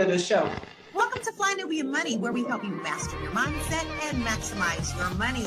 of the show. Welcome to Fly Nubian Money, where we help you master your mindset and maximize your money.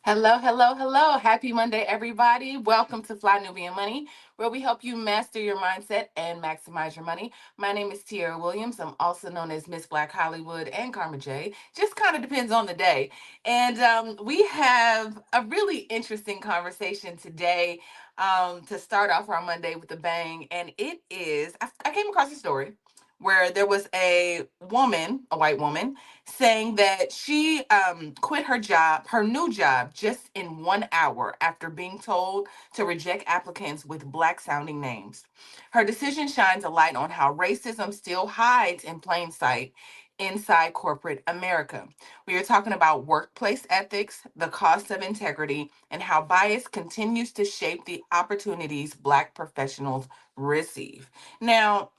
Hello, hello, hello. Happy Monday, everybody. Welcome to Fly Nubian Money, where we help you master your mindset and maximize your money. My name is Tiara Williams. I'm also known as Miss Black Hollywood and Karma J. Just kind of depends on the day. And we have a really interesting conversation today to start off our Monday with a bang. And it is, I came across a story where there was a woman, a white woman, saying that she quit her job, her new job, just in 1 hour after being told to reject applicants with black sounding names. Her decision shines a light on how racism still hides in plain sight inside corporate America. We are talking about workplace ethics, the cost of integrity, and how bias continues to shape the opportunities black professionals receive. Now,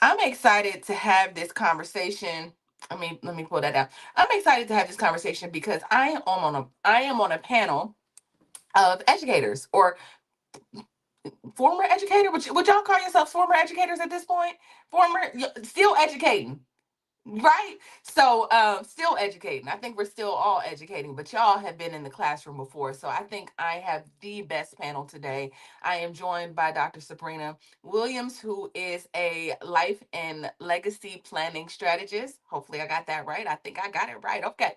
I'm excited to have this conversation. Let me pull that out. I'm excited to have this conversation because I am on a panel of educators or former educator. Would y'all call yourselves former educators at this point? Still educating. Right. So still educating. I think we're still all educating, but y'all have been in the classroom before. So I think I have the best panel today. I am joined by Dr. Sabrina Williams, who is a life and legacy planning strategist. Hopefully I got that right. I think I got it right. Okay.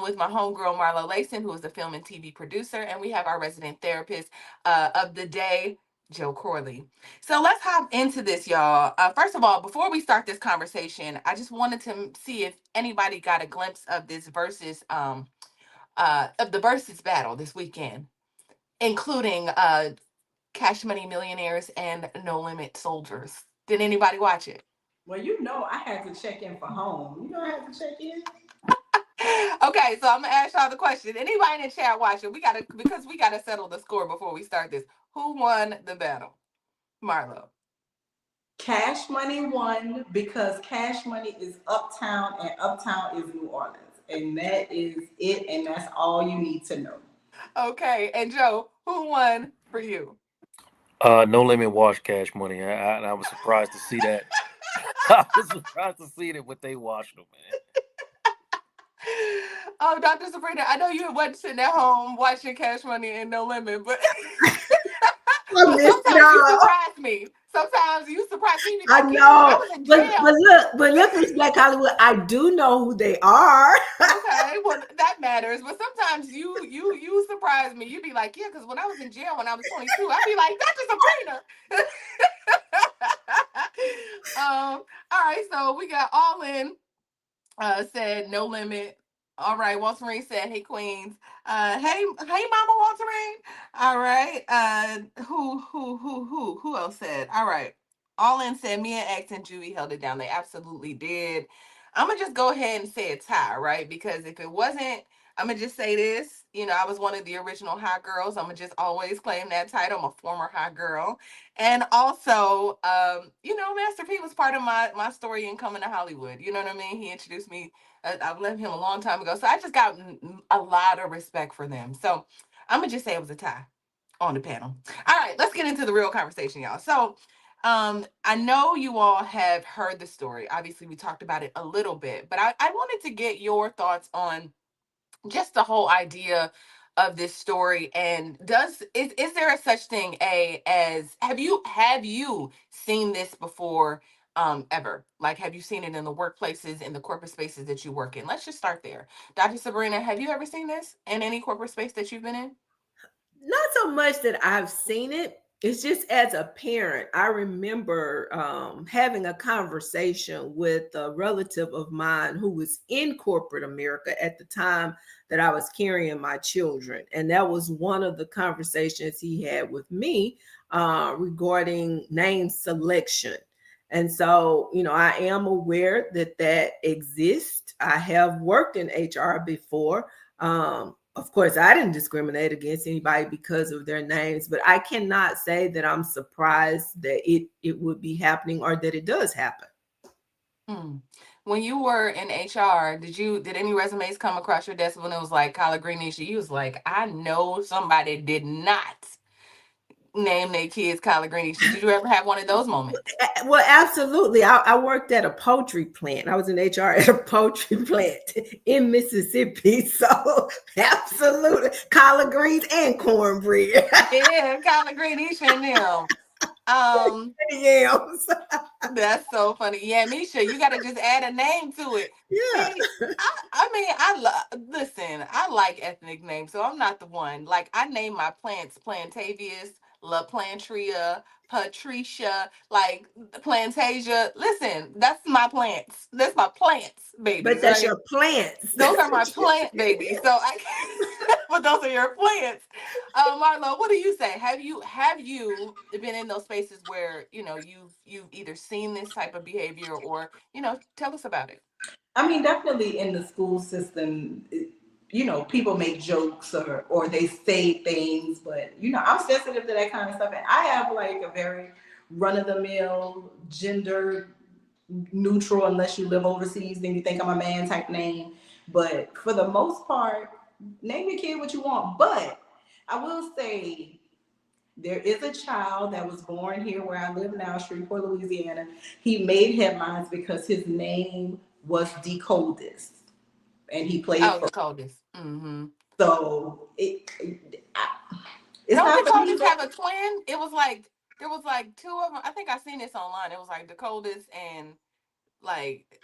With my homegirl Marlo Layson, who is a film and TV producer, and we have our resident therapist of the day, Joe Corley. So let's hop into this, y'all. First of all, before we start this conversation, I just wanted to see if anybody got a glimpse of this versus of the versus battle this weekend, including Cash Money Millionaires and No Limit Soldiers. Did anybody watch it? Well, I had to check in for home. I had to check in. Okay, so I'm gonna ask y'all the question. Anybody in the chat watching? We gotta settle the score before we start this. Who won the battle? Marlo. Cash Money won because Cash Money is uptown and uptown is New Orleans. And that is it. And that's all you need to know. Okay, and Joe, who won for you? No Limit Wash Cash Money. I was surprised to see that. I was surprised to see that what they washed them, man. Oh, Dr. Sabrina, I know you wasn't sitting at home watching Cash Money and No Limit, but, but sometimes you surprise me. Sometimes you surprise me. I Like, know, I was in jail. but look, Miss Black Hollywood. I do know who they are. Okay, well that matters. But sometimes you surprise me. You'd be like, yeah, because when I was in jail when I was 22, I'd be like, Dr. Sabrina. All right, so we got All In said No Limit. All right, Walterine said, "Hey Queens, hey Mama Walterine." All right, who else said? All right, All In said, "Me and X and Juvie held it down. They absolutely did." I'm gonna just go ahead and say a tie, right? Because if it wasn't, I'm gonna just say this. I was one of the original hot girls. I'm gonna just always claim that title. I'm a former hot girl, and also, Master P was part of my story in coming to Hollywood. You know what I mean? He introduced me. I've left him a long time ago, so I just got a lot of respect for them. So I'm gonna just say it was a tie on the panel. All right, let's get into the real conversation, y'all. So I know you all have heard the story. Obviously, we talked about it a little bit, but I wanted to get your thoughts on just the whole idea of this story. And is there a such thing as have you seen this before, ever? Like, have you seen it in the workplaces, in the corporate spaces that you work in? Let's just start there. Dr. Sabrina, have you ever seen this in any corporate space that you've been in? Not so much that I've seen it, It's just as a parent, I remember having a conversation with a relative of mine who was in corporate America at the time that I was carrying my children. And that was one of the conversations he had with me regarding name selection. And so, I am aware that that exists. I have worked in HR before. Of course, I didn't discriminate against anybody because of their names, but I cannot say that I'm surprised that it would be happening or that it does happen. When you were in HR, did any resumes come across your desk when it was like collard greenish? You was like, I know somebody did not name their kids collard greenish. Did you ever have one of those moments? Well, absolutely. I worked at a poultry plant. I was in HR at a poultry plant in Mississippi. So absolutely. Collard greens and cornbread. Yeah, collard greenish and them. Yams. That's so funny. Yeah, Misha, you got to just add a name to it. Yeah. See, I mean, listen, I like ethnic names, so I'm not the one. Like, I name my plants Plantavius, La Plantria, Patricia, like Plantasia. Listen, that's my plants. That's my plants, babies. But that's Right? your plants. Those are my plant babies. So but those are your plants. Marlo, what do you say? Have you been in those spaces where you've either seen this type of behavior or tell us about it? I mean, definitely in the school system, people make jokes or they say things, but I'm sensitive to that kind of stuff, and I have like a very run of the mill gender neutral, unless you live overseas, then you think I'm a man type name. But for the most part, name your kid what you want. But I will say there is a child that was born here where I live now, Shreveport, Louisiana. He made headlines because his name was the coldest, and he played Oh, for. the coldest. Mm-hmm. So it's Don't not the for me. coldest have a twin? It was like there was like two of them. I think I seen this online. It was like the coldest and like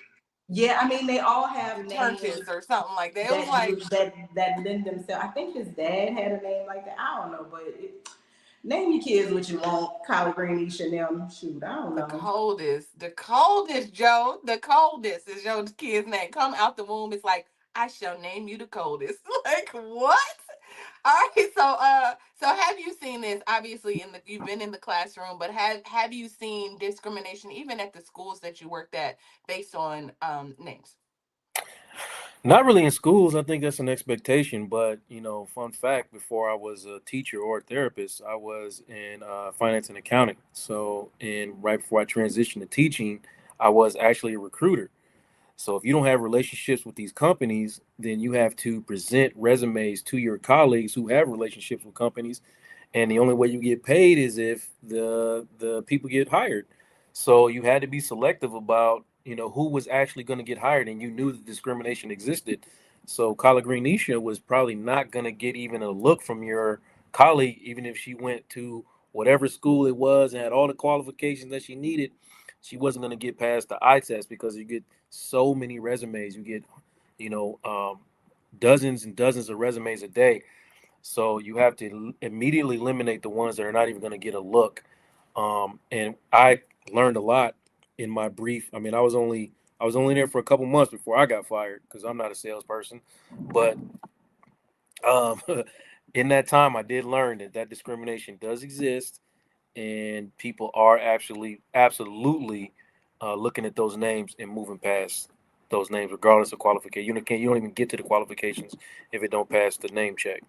Yeah, I mean they all have the names churches or something like that. It was that like that lend themselves. I think his dad had a name like that. I don't know, but name your kids what you want. Collard greenish and them. Shoot, I don't the know. coldest, Joe. The coldest is your kid's name. Come out the womb. It's like, I shall name you the coldest. Like, what? All right. So have you seen this? Obviously, you've been in the classroom, but have you seen discrimination even at the schools that you worked at based on names? Not really in schools. I think that's an expectation. But fun fact: before I was a teacher or a therapist, I was in finance and accounting. So, and right before I transitioned to teaching, I was actually a recruiter. So, if you don't have relationships with these companies, then you have to present resumes to your colleagues who have relationships with companies, and the only way you get paid is if the people get hired. So you had to be selective about who was actually going to get hired, and you knew that discrimination existed. So Kala Greenisha was probably not going to get even a look from your colleague, even if she went to whatever school it was and had all the qualifications that she needed. She wasn't going to get past the eye test because you get so many resumes. You get you know um, dozens and dozens of resumes a day, so you have to immediately eliminate the ones that are not even going to get a look. And I learned a lot in my brief. I mean, I was only there for a couple months before I got fired because I'm not a salesperson. But um, in that time, I did learn that discrimination does exist, and people are actually absolutely looking at those names and moving past those names, regardless of qualification. You don't even get to the qualifications if it don't pass the name check.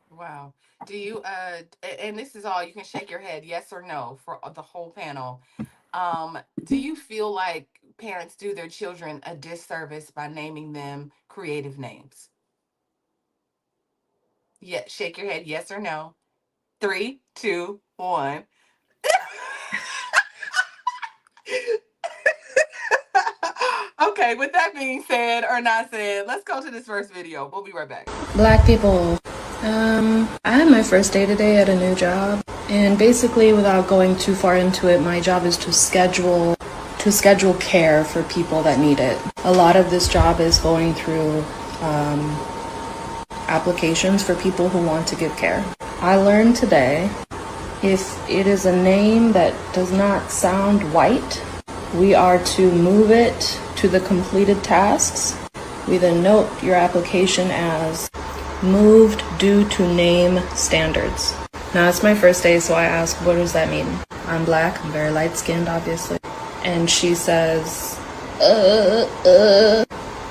Wow. Do you and this is all, you can shake your head yes or no for the whole panel. Do you feel like parents do their children a disservice by naming them creative names? Yeah, shake your head yes or no. Three, two, one. Okay, with that being said or not said, let's go to this first video. We'll be right back. Black people. I had my first day today at a new job, and basically, without going too far into it, my job is to schedule care for people that need it. A lot of this job is going through applications for people who want to give care. I learned today If it is a name that does not sound white, we are to move it to the completed tasks. We then note your application as moved due to name standards. Now, it's my first day, so I ask, what does that mean? I'm black, I'm very light-skinned, obviously. And she says,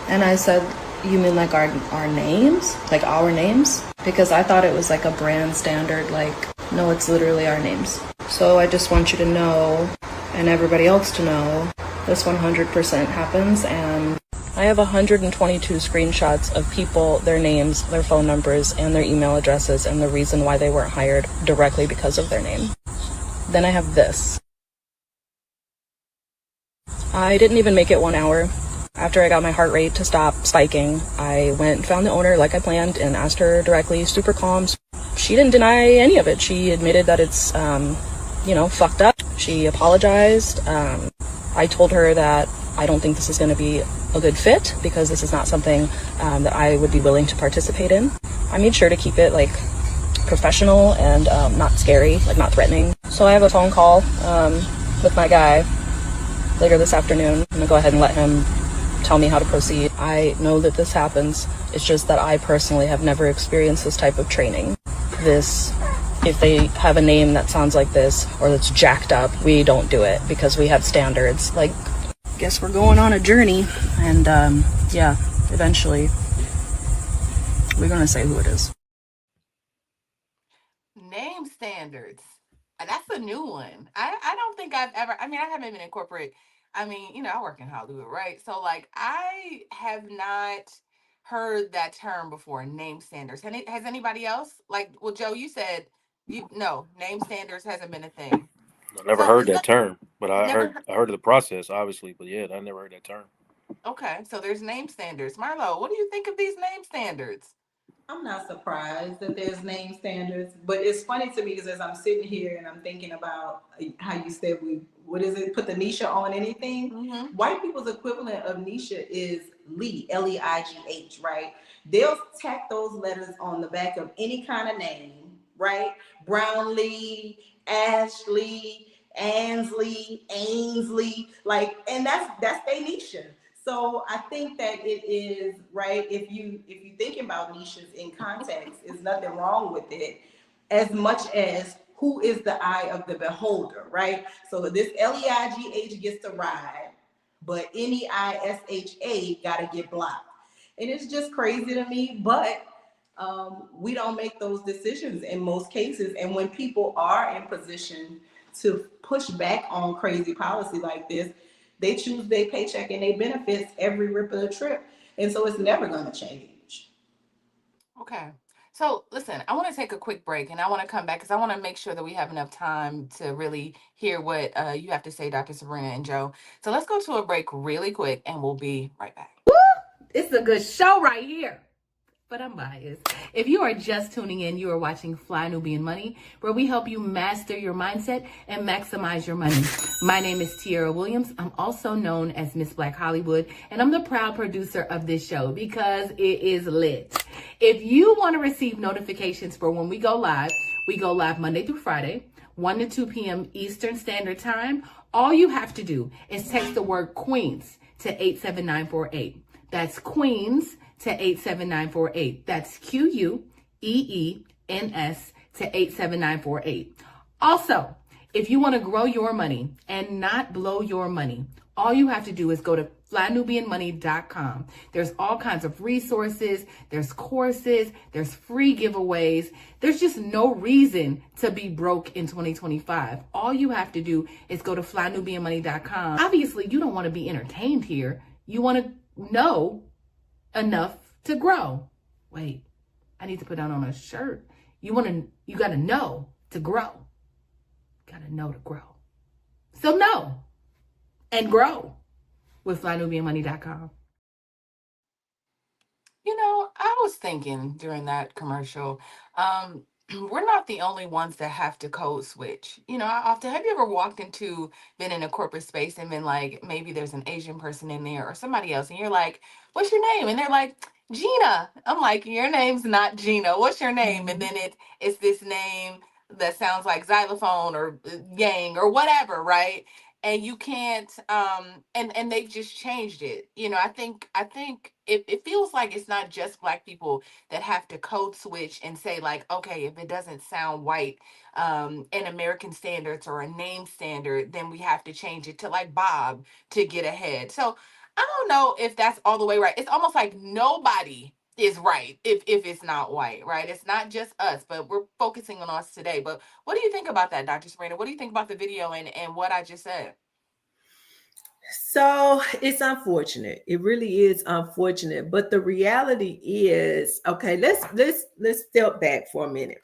And I said, you mean like our names? Like our names? Because I thought it was like a brand standard, like, no, it's literally our names. So I just want you to know, and everybody else to know, this 100% happens, and I have 122 screenshots of people, their names, their phone numbers, and their email addresses, and the reason why they weren't hired directly because of their name. Then I have this. I didn't even make it 1 hour. After I got my heart rate to stop spiking, I went and found the owner like I planned and asked her directly, super calm. She didn't deny any of it. She admitted that it's, fucked up. She apologized. I told her that I don't think this is going to be a good fit because this is not something that I would be willing to participate in. I made sure to keep it like professional and not scary, like not threatening. So I have a phone call with my guy later this afternoon. I'm gonna go ahead and let him tell me how to proceed. I know that this happens. It's just that I personally have never experienced this type of training. If they have a name that sounds like this or that's jacked up, we don't do it because we have standards. Like, guess we're going on a journey, and eventually we're gonna say who it is. Name standards. That's a new one. I don't think I've ever, I haven't been in corporate. I work in Hollywood, right? So, like, I have not heard that term before, name standards. Has anybody else? Like, well, Joe, you said, no, name standards hasn't been a thing. I never So, heard that term, but I never heard of the process, obviously. But yeah, I never heard that term. Okay, so there's name standards. Marlo, what do you think of these name standards? I'm not surprised that there's name standards, but it's funny to me because as I'm sitting here and I'm thinking about how you said what is it, put the Nisha on anything? Mm-hmm. White people's equivalent of Nisha is Lee, Leigh, right? They'll tack those letters on the back of any kind of name, right? Brownlee, Ashley, Ansley, Ainsley, like, and that's their Nisha. So I think that it is right if you thinking about niches in context, there's nothing wrong with it, as much as who is the eye of the beholder, right? So this Leigh gets to ride, but Neisha got to get blocked, and it's just crazy to me. But we don't make those decisions in most cases, and when people are in position to push back on crazy policy like this, they choose their paycheck and their benefits every rip of the trip. And so it's never going to change. Okay. So listen, I want to take a quick break and I want to come back because I want to make sure that we have enough time to really hear what you have to say, Dr. Sabrina and Joe. So let's go to a break really quick and we'll be right back. It's a good show right here. But I'm biased. If you are just tuning in, you are watching Fly Nubian Money, where we help you master your mindset and maximize your money. My name is Tierra Williams. I'm also known as Miss Black Hollywood, and I'm the proud producer of this show because it is lit. If you want to receive notifications for when we go live Monday through Friday, 1 to 2 p.m. Eastern Standard Time. All you have to do is text the word Queens to 87948. That's Queens to 87948. That's QUEENS to 87948. Also, if you want to grow your money and not blow your money, all you have to do is go to flynubianmoney.com. There's all kinds of resources, there's courses, there's free giveaways. There's just no reason to be broke in 2025. All you have to do is go to flynubianmoney.com. Obviously, you don't want to be entertained here. You want to know enough to grow. Wait, I need to put that on a shirt. You got to know to grow. Got to know to grow. So know and grow with flynubianmoney.com. I was thinking during that commercial, we're not the only ones that have to code switch. I often, have you ever been in a corporate space and been like, maybe there's an Asian person in there or somebody else, and you're like, what's your name? And they're like, Gina. I'm like, your name's not Gina. What's your name? And then it's this name that sounds like xylophone or yang or whatever, right? And you can't and they've just changed it. I think it feels like it's not just Black people that have to code switch and say, like, okay, if it doesn't sound white in American standards or a name standard, then we have to change it to like Bob to get ahead. So I don't know if that's all the way right. It's almost like nobody is right if it's not white, right? It's not just us, but we're focusing on us today. But what do you think about that, Dr. Sabrina? What do you think about the video and what I just said? So it's unfortunate. It really is unfortunate. But the reality is, okay, let's step back for a minute.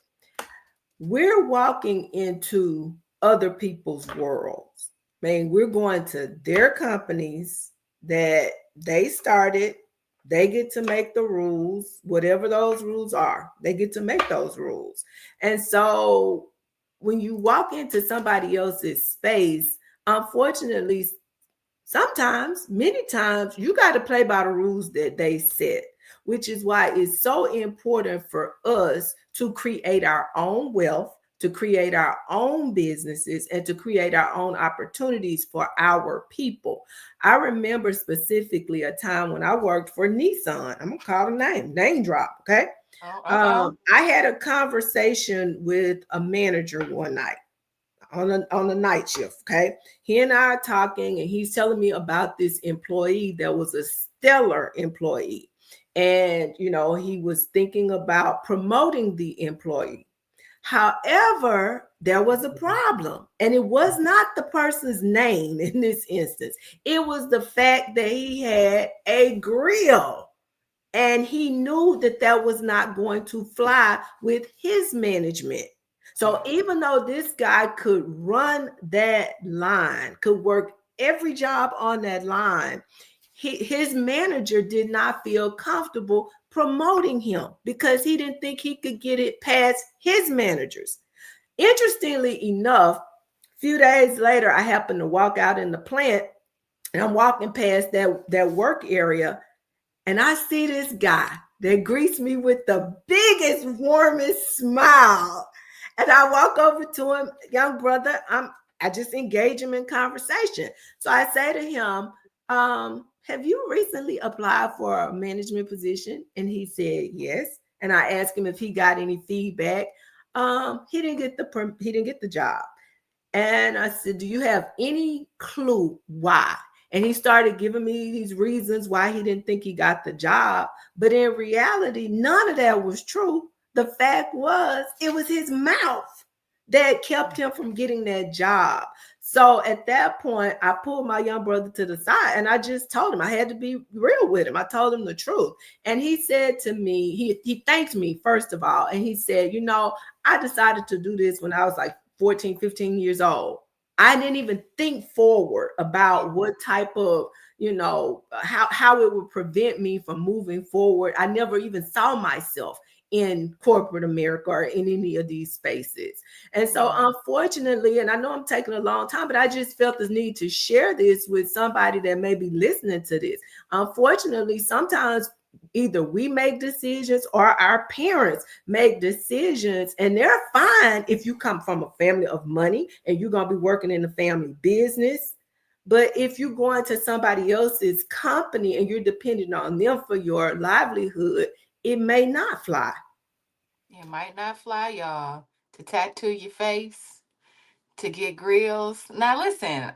We're walking into other people's worlds. Man, we're going to their companies that they started. They get to make the rules, whatever those rules are. They get to make those rules. And so when you walk into somebody else's space, unfortunately, sometimes, many times, you got to play by the rules that they set, which is why it's so important for us to create our own wealth, to create our own businesses, and to create our own opportunities for our people. I remember specifically a time when I worked for Nissan. I'm going to call the name drop, okay? Oh, uh-oh. I had a conversation with a manager one night on the night shift. Okay. He and I are talking, and he's telling me about this employee that was a stellar employee. And, he was thinking about promoting the employee. However, there was a problem, and it was not the person's name in this instance. It was the fact that he had a grill. And he knew that that was not going to fly with his management. So even though this guy could run that line, could work every job on that line, his manager did not feel comfortable promoting him because he didn't think he could get it past his managers. Interestingly enough, a few days later, I happened to walk out in the plant, and I'm walking past that work area, and I see this guy that greets me with the biggest, warmest smile. And I walk over to him, young brother, I just engage him in conversation. So I say to him, have you recently applied for a management position? And he said, yes. And I asked him if he got any feedback. He didn't get the job. And I said, do you have any clue why? And he started giving me these reasons why he didn't think he got the job. But in reality, none of that was true. The fact was, it was his mouth that kept him from getting that job. So at that point, I pulled my young brother to the side, and I just told him, I had to be real with him. I told him the truth. And he said to me, he thanked me, first of all. And he said, I decided to do this when I was like 14, 15 years old. I didn't even think forward about what type of, how it would prevent me from moving forward. I never even saw myself in corporate America or in any of these spaces. And so unfortunately, and I know I'm taking a long time, but I just felt the need to share this with somebody that may be listening to this. Unfortunately, sometimes either we make decisions or our parents make decisions, and they're fine if you come from a family of money and you're going to be working in the family business. But if you go into somebody else's company and you're dependent on them for your livelihood, it may not fly. It might not fly, y'all. To tattoo your face, to get grills. Now listen,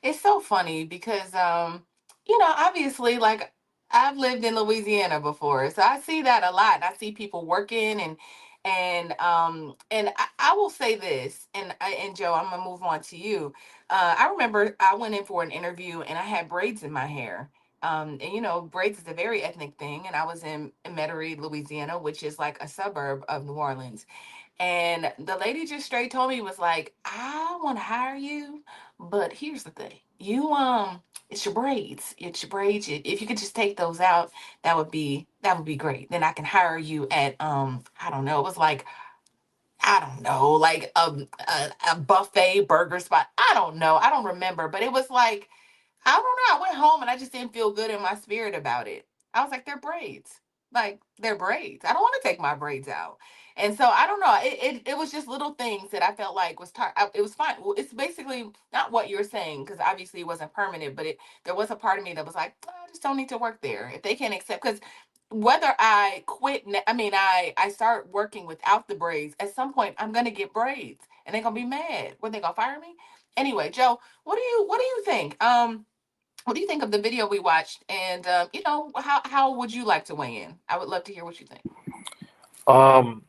it's so funny because obviously, like, I've lived in Louisiana before, so I see that a lot. I see people working and I will say this, and Joe, I'm gonna move on to you. I remember I went in for an interview and I had braids in my hair. And braids is a very ethnic thing, and I was in Metairie, Louisiana, which is like a suburb of New Orleans. And the lady just straight told me, was like, I want to hire you, but here's the thing. It's your braids. It's your braids. If you could just take those out, that would be great. Then I can hire you at I don't know. It was like, I don't know, like a buffet burger spot. I don't know. I don't remember, but it was like, I don't know. I went home and I just didn't feel good in my spirit about it. I was like, they're braids. like their braids. I don't want to take my braids out. And so I don't know. It was just little things that I felt like was it was fine. Well, it's basically not what you're saying because obviously it wasn't permanent, but there was a part of me that was like, "Oh, I just don't need to work there if they can't accept." Because whether I quit, I mean, I start working without the braids. At some point, I'm gonna get braids, and they're gonna be mad. What, they gonna fire me? Anyway, Joe, what do you think? What do you think of the video we watched? And how would you like to weigh in? I would love to hear what you think. Um,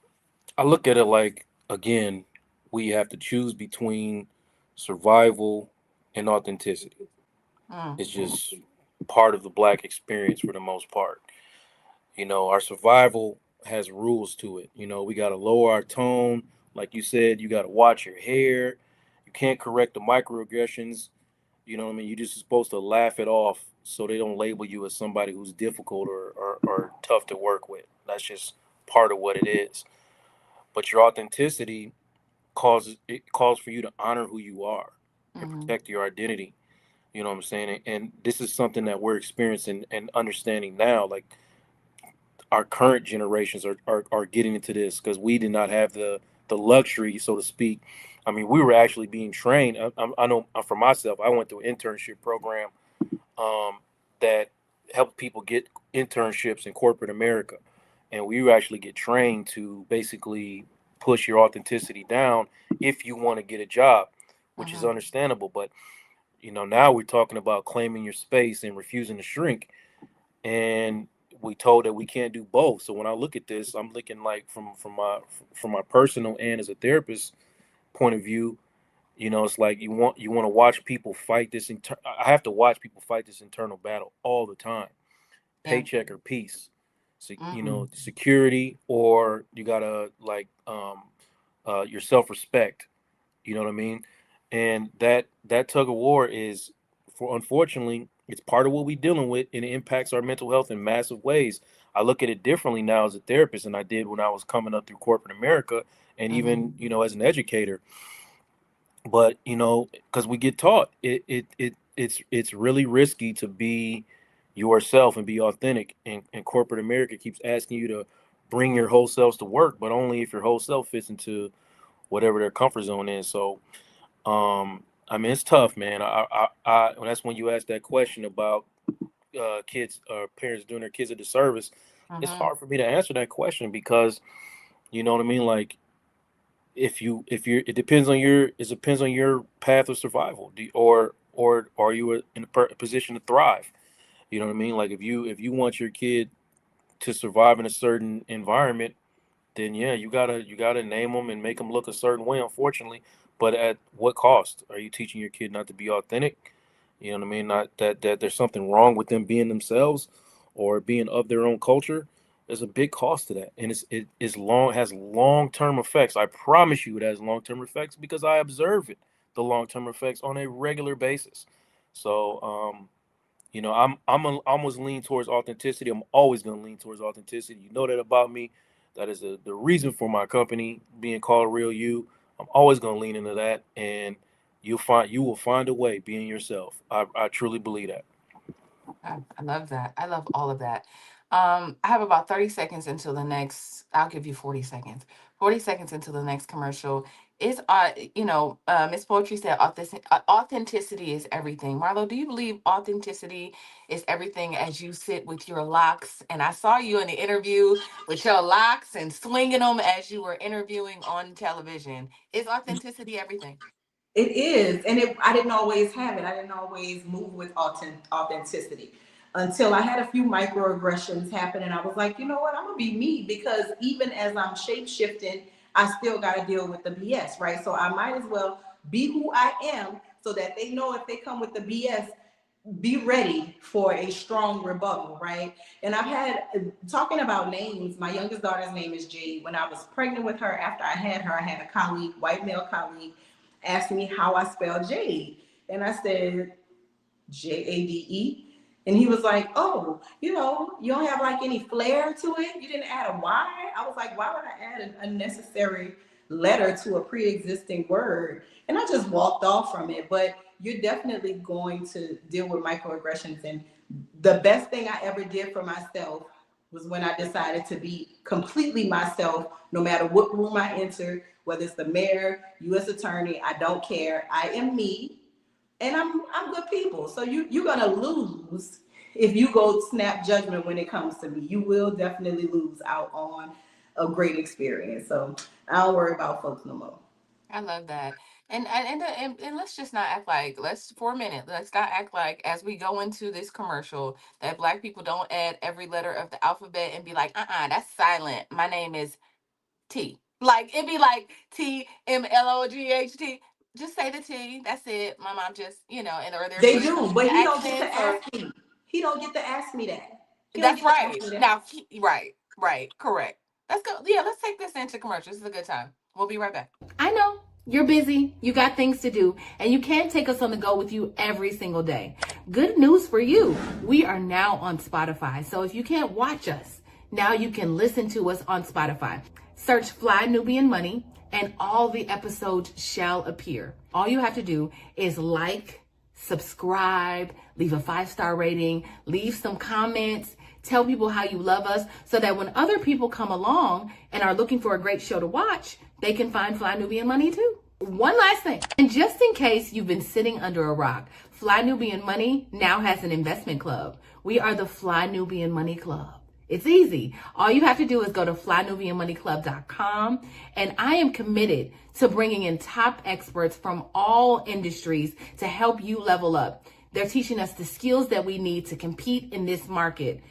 I look at it like, again, we have to choose between survival and authenticity. Mm, It's just part of the black experience for the most part. Our survival has rules to it. We got to lower our tone. Like you said, you got to watch your hair. You can't correct the microaggressions. You know what I mean? You're just supposed to laugh it off so they don't label you as somebody who's difficult or tough to work with. That's just part of what it is. But your authenticity calls for you to honor who you are and mm-hmm, protect your identity. You know what I'm saying? And this is something that we're experiencing and understanding now. Like, our current generations are getting into this because we did not have the luxury, so to speak. I mean, we were actually being trained. I know for myself, I went through an internship program um, that helped people get internships in corporate America, and we actually get trained to basically push your authenticity down if you want to get a job, which is mm-hmm, understandable. But now we're talking about claiming your space and refusing to shrink, and we told that we can't do both. So when I look at this, I'm looking like from my personal and as a therapist point of view. It's like you want to watch people fight this. I have to watch people fight this internal battle all the time. yeah, Paycheck or peace. So, mm-hmm, security, or you gotta like your self respect. You know what I mean? And that tug of war is, for unfortunately, it's part of what we're dealing with, and it impacts our mental health in massive ways. I look at it differently now as a therapist than I did when I was coming up through corporate America, and mm-hmm, even as an educator. But because we get taught it's really risky to be yourself and be authentic, and corporate America keeps asking you to bring your whole selves to work, but only if your whole self fits into whatever their comfort zone is. So I mean, it's tough, man. That's when you ask that question about kids or parents doing their kids a disservice. It's mm-hmm, hard for me to answer that question because you know what I mean. Like, it depends on your path of survival. Or are you in a position to thrive? You know what I mean. Like, if you want your kid to survive in a certain environment, then yeah, you gotta name them and make them look a certain way, unfortunately. But at what cost? Are you teaching your kid not to be authentic? You know what I mean? Not that there's something wrong with them being themselves or being of their own culture. There's a big cost to that, and has long term effects. I promise you, it has long term effects because I observe the long term effects on a regular basis. So almost lean towards authenticity. I'm always going to lean towards authenticity. You know that about me. That is the reason for my company being called Real You. I'm always going to lean into that, and you will find a way being yourself. I truly believe that. I love that. I love all of that. I have about 30 seconds until the next, I'll give you 40 seconds. 40 seconds until the next commercial. Miss Poetry said authenticity is everything. Marlo, do you believe authenticity is everything as you sit with your locks? And I saw you in the interview with your locks and swinging them as you were interviewing on television. Is authenticity everything? It is, and I didn't always have it. I didn't always move with authenticity until I had a few microaggressions happen, and I was like, you know what, I'm gonna be me because even as I'm shape shifting, I still got to deal with the BS, right? So I might as well be who I am, so that they know if they come with the BS, be ready for a strong rebuttal, right? And I've had, talking about names, my youngest daughter's name is Jade. When I was pregnant with her, after I had her, I had a colleague, white male colleague, asked me how I spell Jade. And I said, Jade. And he was like, oh, you don't have like any flair to it? You didn't add a Y? I was like, why would I add an unnecessary letter to a pre-existing word? And I just walked off from it. But you're definitely going to deal with microaggressions. And the best thing I ever did for myself was when I decided to be completely myself, no matter what room I enter, whether it's the mayor, U.S. attorney, I don't care. I am me, and I'm good people. So you're gonna lose if you go snap judgment when it comes to me. You will definitely lose out on a great experience. So I don't worry about folks no more. I love that. And let's just not act like, let's for a minute, let's not act like as we go into this commercial that Black people don't add every letter of the alphabet and be like, that's silent. My name is T. Like it'd be like TMLOGHT. Just say the T. That's it. My mom just, and or there's They certain do, but he don't get to accents or ask me. He don't get to ask me that. He don't that's get to ask right. me that. Now right, correct. Let's go. Yeah, let's take this into commercial. This is a good time. We'll be right back. I know you're busy, you got things to do, and you can't take us on the go with you every single day. Good news for you. We are now on Spotify. So if you can't watch us, now you can listen to us on Spotify. Search Fly Nubian Money and all the episodes shall appear. All you have to do is like, subscribe, leave a 5-star rating, leave some comments, tell people how you love us so that when other people come along and are looking for a great show to watch, they can find Fly Nubian Money too. One last thing, and just in case you've been sitting under a rock, Fly Nubian Money now has an investment club. We are the Fly Nubian Money Club. It's easy. All you have to do is go to flynubianmoneyclub.com, and I am committed to bringing in top experts from all industries to help you level up. They're teaching us the skills that we need to compete in this market.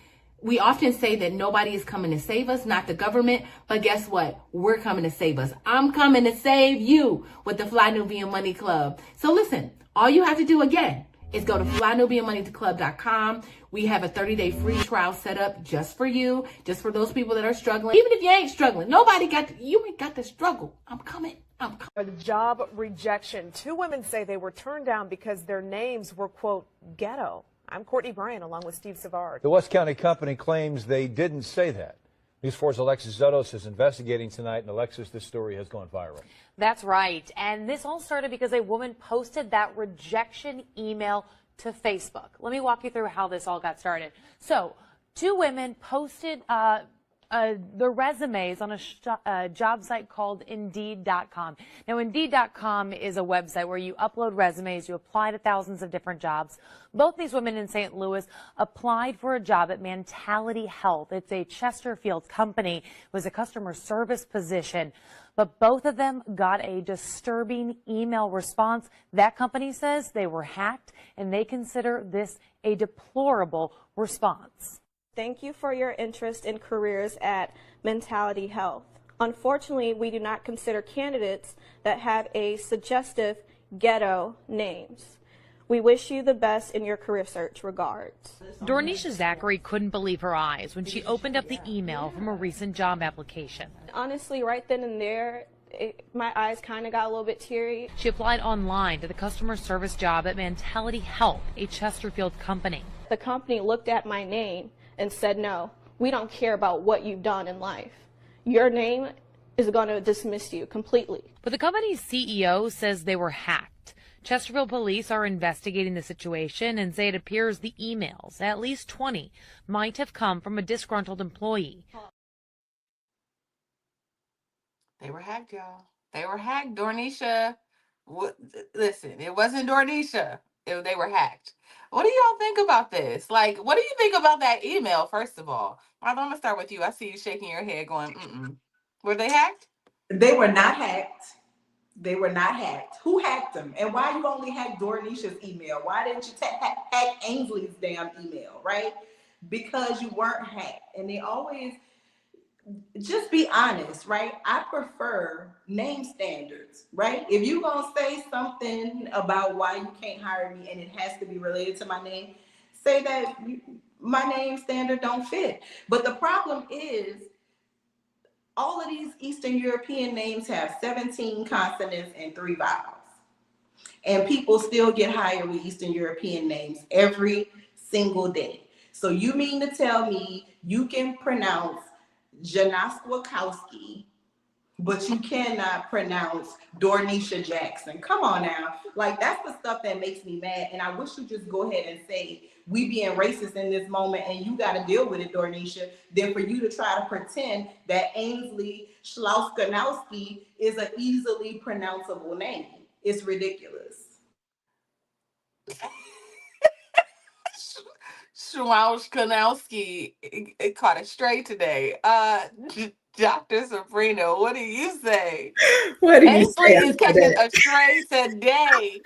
We often say that nobody is coming to save us, not the government, but guess what? We're coming to save us. I'm coming to save you with the Fly Nubian Money Club. So listen, all you have to do again is go to flynubianmoneyclub.com. We have a 30-day free trial set up just for you, just for those people that are struggling. Even if you ain't struggling, you ain't got to struggle. I'm coming. The job rejection. 2 women say they were turned down because their names were, quote, ghetto. I'm Courtney Bryan along with Steve Savard. The West County company claims they didn't say that. News 4's Alexis Zotos is investigating tonight, and Alexis, this story has gone viral. That's right. And this all started because a woman posted that rejection email to Facebook. Let me walk you through how this all got started. So 2 women posted their resumes on a job site called Indeed.com. Now, Indeed.com is a website where you upload resumes, you apply to thousands of different jobs. Both these women in St. Louis applied for a job at Mentality Health. It's a Chesterfield company. It was a customer service position. But both of them got a disturbing email response. That company says they were hacked, and they consider this a deplorable response. Thank you for your interest in careers at Mentality Health. Unfortunately, we do not consider candidates that have a suggestive ghetto names. We wish you the best in your career search. Regards. Dornisha Zachary couldn't believe her eyes when she opened up the email from a recent job application. Honestly, right then and there, my eyes kind of got a little bit teary. She applied online to the customer service job at Mentality Health, a Chesterfield company. The company looked at my name and said, no, we don't care about what you've done in life. Your name is going to dismiss you completely. But the company's CEO says they were hacked. Chesterfield police are investigating the situation and say it appears the emails, at least 20, might have come from a disgruntled employee. They were hacked, y'all. They were hacked, Dornisha. Listen, it wasn't Dornisha. They were hacked. What do y'all think about this? Like, what do you think about that email, first of all? Martha, I'm going to start with you. I see you shaking your head going, mm-mm. Were they hacked? They were not hacked. They were not hacked. Who hacked them? And why you only hacked Dornisha's email? Why didn't you hack Ainsley's damn email, right? Because you weren't hacked. And they always, just be honest, right? I prefer name standards, right? If you're going to say something about why you can't hire me and it has to be related to my name, say that my name standard don't fit. But the problem is, all of these Eastern European names have 17 consonants and 3 vowels. And people still get hired with Eastern European names every single day. So you mean to tell me you can pronounce Janoskowski but you cannot pronounce Dornisha Jackson. Come on now. Like, that's the stuff that makes me mad. And I wish you just go ahead and say, we being racist in this moment and you got to deal with it, Dornisha, than for you to try to pretend that Ainsley Schlauskanowski is an easily pronounceable name. It's ridiculous. Shmaush Kanowski it caught it straight today. Dr. Sabrina, what do you say? What do you Ainsley say is after catching that? a stray today.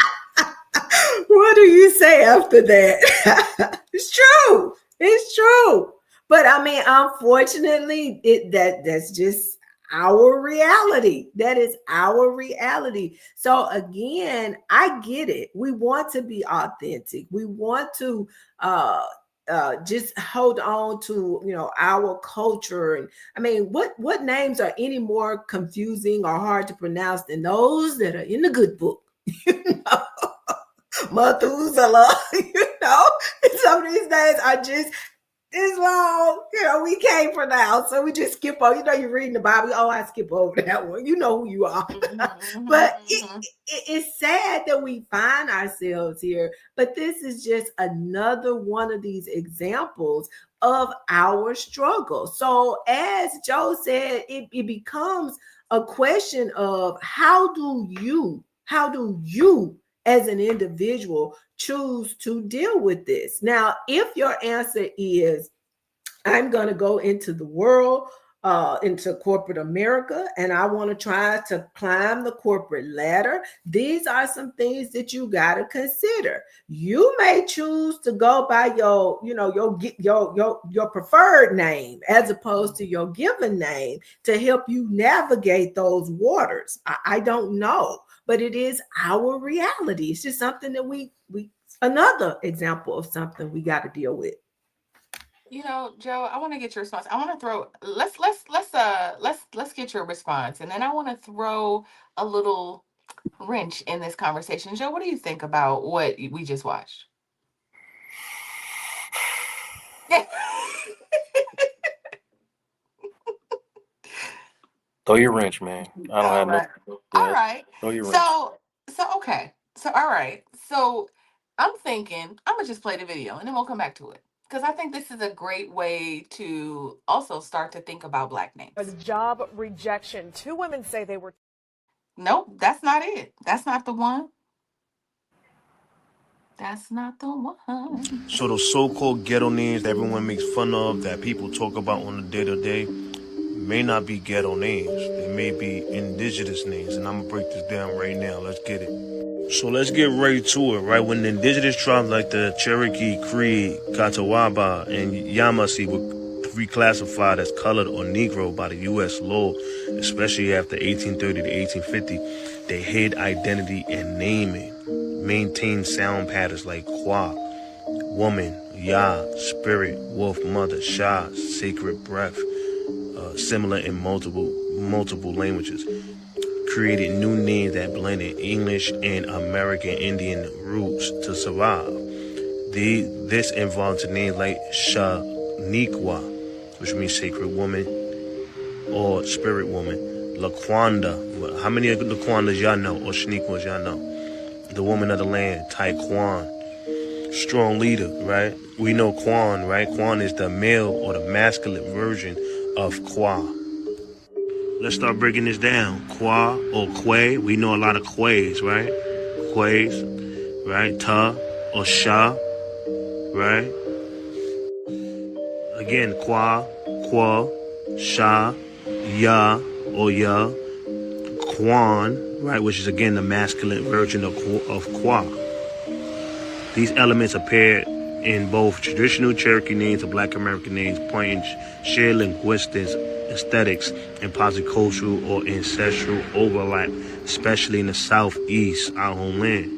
What do you say after that? It's true. It's true. But I mean, unfortunately, that's just our reality. That is our reality. So again, I get it. We want to be authentic. We want to just hold on to our culture. And I mean, what names are any more confusing or hard to pronounce than those that are in the good book? Methuselah, some of these days are just it's long, we can't pronounce, so we just skip over. You're reading the Bible. Oh, I skip over that one. You know who you are. But it's sad that we find ourselves here. But this is just another one of these examples of our struggle. So, as Joe said, it becomes a question of how do you as an individual choose to deal with this? Now, if your answer is, I'm going to go into the world, into corporate America, and I want to try to climb the corporate ladder, these are some things that you got to consider. You may choose to go by your preferred name as opposed to your given name to help you navigate those waters. I don't know, but it is our reality. It's just something that we another example of something we got to deal with. Joe, I want to get your response. I want to throw let's get your response, and then I want to throw a little wrench in this conversation. Joe, what do you think about what we just watched? Throw your wrench, man. I don't All have right. no. All Yeah, right. throw your wrench. So okay. So all right. So I'm thinking I'm gonna just play the video and then we'll come back to it. Because I think this is a great way to also start to think about Black names. A job rejection. 2 women say they were. Nope, that's not it. That's not the one. That's not the one. So those so-called ghetto names that everyone makes fun of, that people talk about on the day-to-day, may not be ghetto names. They may be indigenous names, and I'm gonna break this down right now. Let's get it. So let's get right to it, right? When the indigenous tribes like the Cherokee, Cree, Catawba, and Yamasee were reclassified as colored or Negro by the U.S. law, especially after 1830 to 1850, they hid identity and naming, maintained sound patterns like Kwa, woman, Yah, spirit, wolf, mother, Shah, sacred breath, similar in multiple languages. Created new names that blended English and American Indian roots to survive. This involved names like Shaniqua, which means sacred woman or spirit woman. Laquanda, how many of the Laquandas y'all know, or Shaniquas y'all know? The woman of the land, Taekwon. Strong leader, right? We know Quan, right? Quan is the male or the masculine version of Kwa. Let's start breaking this down. Kwa or Kwe, we know a lot of Kwes, right? Kwes, right? Ta or Sha, right? Again, Kwa, Sha, Ya or Ya, Quan, right? Which is again the masculine version of Kwa. These elements appear in both traditional Cherokee names and Black American names, pointing shared linguistics, aesthetics, and positive cultural or ancestral overlap, especially in the Southeast, our homeland.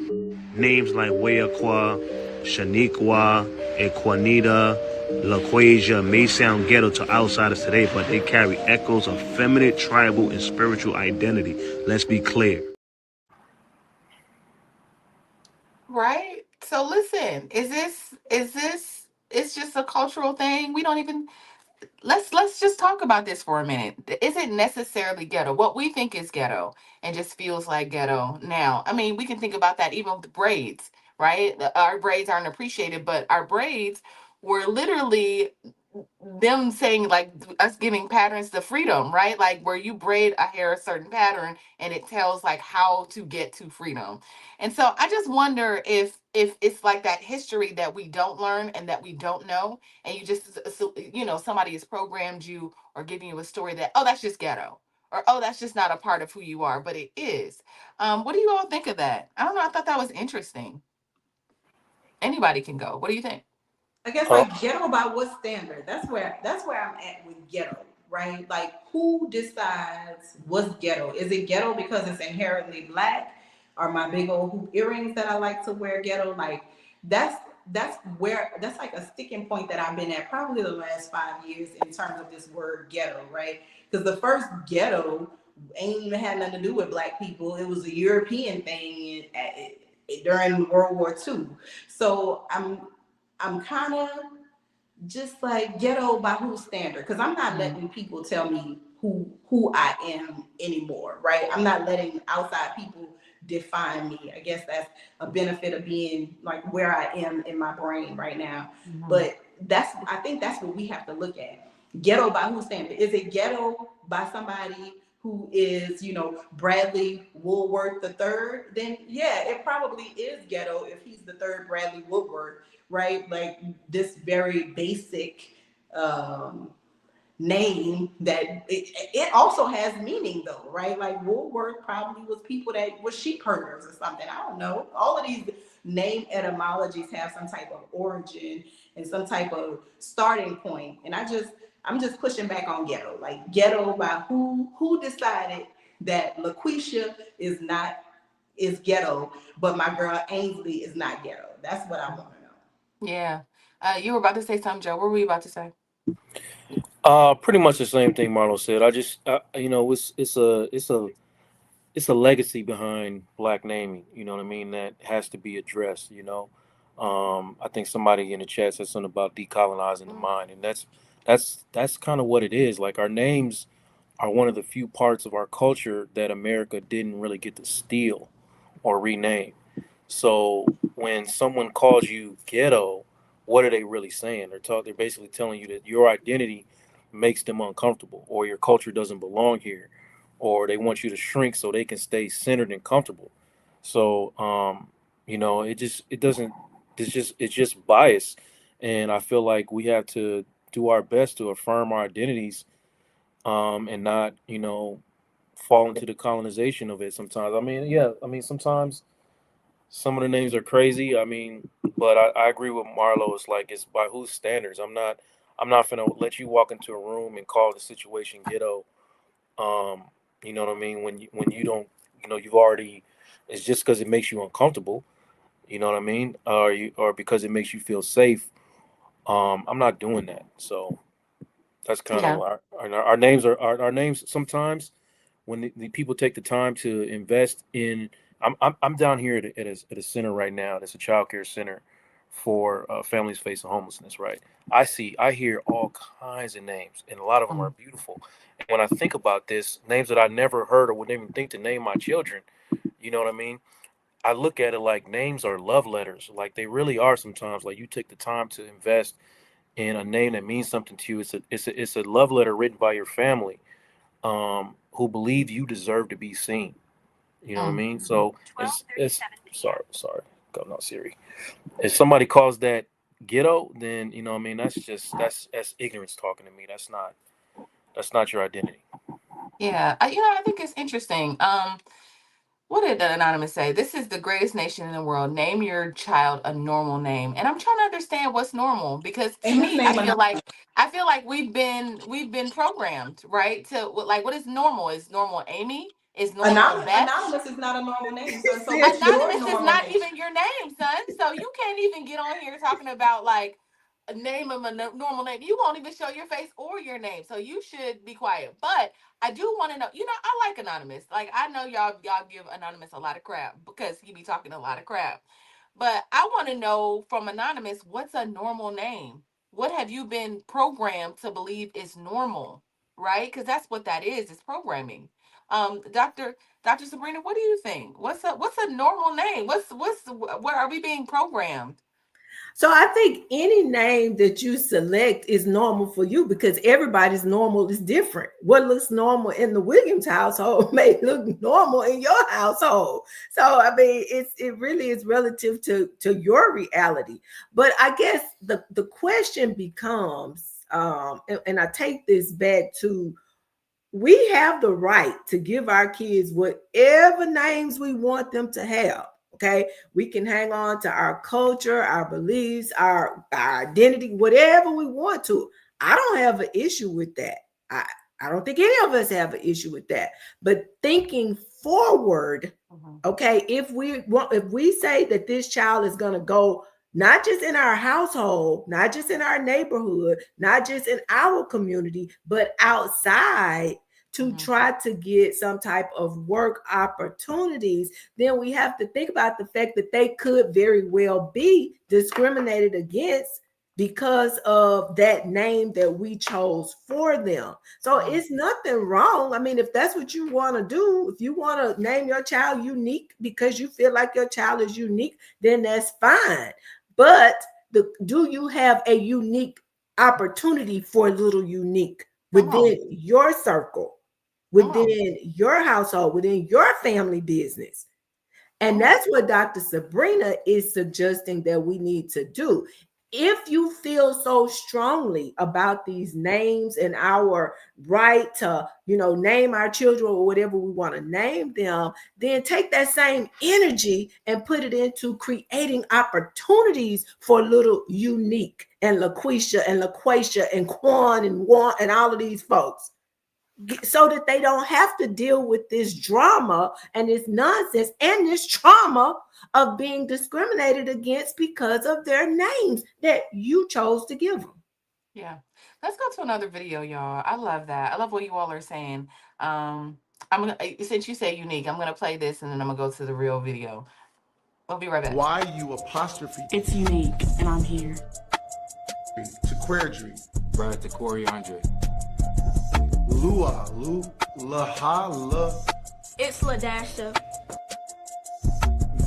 Names like Weaqua, Shaniqua, Equanita, LaQuasia may sound ghetto to outsiders today, but they carry echoes of feminine, tribal, and spiritual identity. Let's be clear. Right? So listen, is this it's just a cultural thing? We don't even let's just talk about this for a minute. Is it necessarily ghetto? What we think is ghetto and just feels like ghetto now. I mean, we can think about that even with the braids, right? Our braids aren't appreciated, but our braids were literally them saying like us giving patterns to freedom, right? Like where you braid a hair a certain pattern and it tells like how to get to freedom. And so I just wonder if it's like that history that we don't learn and that we don't know, and you just somebody has programmed you or giving you a story that, oh, that's just ghetto, or oh, that's just not a part of who you are, but it is. What do you all think of that? I don't know, I thought that was interesting. Anybody can go. What do you think? I guess Uh, like ghetto by what standard? That's where I'm at with ghetto, right? Like who decides what's ghetto? Is it ghetto because it's inherently black? Are my big old hoop earrings that I like to wear ghetto? Like that's that's like a sticking point that I've been at probably the last 5 years in terms of this word ghetto, right? Because the first ghetto ain't even had nothing to do with black people. It was a European thing during World War II. So I'm kind of just like ghetto by whose standard, because I'm not letting people tell me who I am anymore, right? I'm not letting outside people define me. I guess that's a benefit of being like where I am in my brain right now. But I think that's what we have to look at. Ghetto by whose standard? Is it ghetto by somebody who is, Bradley Woolworth the third? Then yeah, it probably is ghetto if he's the third Bradley Woolworth, right? Like this very basic um, name that it also has meaning though, right? Like Woolworth probably was people that were sheep herders or something. I don't know. All of these name etymologies have some type of origin and some type of starting point. And I'm just pushing back on ghetto. Like ghetto by who decided that LaQuisha is ghetto, but my girl Ainsley is not ghetto. That's what I want to know. Yeah. You were about to say something, Joe. What were you about to say? pretty much the same thing Marlo said. I just, it's a legacy behind black naming. You know what I mean? That has to be addressed. I think somebody in the chat said something about decolonizing the mind, and that's kind of what it is. Like our names are one of the few parts of our culture that America didn't really get to steal or rename. So when someone calls you ghetto, what are they really saying? They're basically telling you that your identity makes them uncomfortable, or your culture doesn't belong here, or they want you to shrink so they can stay centered and comfortable. So it doesn't. It's just bias, and I feel like we have to do our best to affirm our identities, and not fall into the colonization of it. Sometimes, I mean, yeah, I mean sometimes some of the names are crazy. I mean, but I agree with Marlo. It's like it's by whose standards. I'm not gonna let you walk into a room and call the situation ghetto. Um, you know what I mean? When you don't, you've already. It's just because it makes you uncomfortable. You know what I mean? Or because it makes you feel safe. I'm not doing that. So that's kind of Yeah. our names are our names sometimes when the people take the time to invest in. I'm down here at a center right now. That's a child care center for families facing homelessness. Right. I hear all kinds of names, and a lot of them are Mm. beautiful. And when I think about this, names that I never heard or would even think to name my children, you know what I mean? I look at it like names are love letters. Like they really are sometimes. Like you take the time to invest in a name that means something to you. It's a love letter written by your family, who believe you deserve to be seen. You know what I Mm. mean? So it's sorry, go not Siri. If somebody calls that ghetto, then you know what I mean that's ignorance talking to me. That's not your identity. Yeah. I think it's interesting. What did the anonymous say? This is the greatest nation in the world. Name your child a normal name. And I'm trying to understand what's normal, because to And his me, I name feel anonymous. like we've been programmed, right? To like, what is normal? Is normal Amy? Is normal Beth? Anonymous is not a normal name, son. So Sis, what's your Anonymous is normal not name? even your name, son. So you can't even get on here talking about like a name of a normal name. You won't even show your face or your name. So you should be quiet. But I do want to know, I like Anonymous. Like I know y'all give Anonymous a lot of crap because he be talking a lot of crap. But I want to know from Anonymous, what's a normal name? what have you been programmed to believe is normal, right? Because that's what that is. It's programming. Dr. Sabrina, what do you think? What's a normal name? What are we being programmed? So I think any name that you select is normal for you because everybody's normal is different. What looks normal in the Williams household may look normal in your household. So I mean, it really is relative to your reality. But I guess the question becomes, and I take this back to, we have the right to give our kids whatever names we want them to have. Okay, we can hang on to our culture, our beliefs, our identity, whatever we want to. I don't have an issue with that. I don't think any of us have an issue with that. But thinking forward, okay, if we say that this child is going to go not just in our household, not just in our neighborhood, not just in our community, but outside to try to get some type of work opportunities, then we have to think about the fact that they could very well be discriminated against because of that name that we chose for them. So it's nothing wrong. I mean, if that's what you want to do, if you want to name your child unique because you feel like your child is unique, then that's fine. But do you have a unique opportunity for a little unique within your circle, within your household, within your family business? And that's what Dr. Sabrina is suggesting that we need to do. If you feel so strongly about these names and our right to, name our children or whatever we want to name them, then take that same energy and put it into creating opportunities for little Unique and LaQuisha and LaQuisha and Quan and Juan and all of these folks, so that they don't have to deal with this drama and this nonsense and this trauma of being discriminated against because of their names that you chose to give them. Yeah. Let's go to another video, y'all. I love that. I love what you all are saying. Since you say unique, I'm gonna play this and then I'm gonna go to the real video. We'll be right back. Why you apostrophe? It's unique, and I'm here. To Querdry. Right, to Coriandre. Lua, Laha, La. It's LaDasha.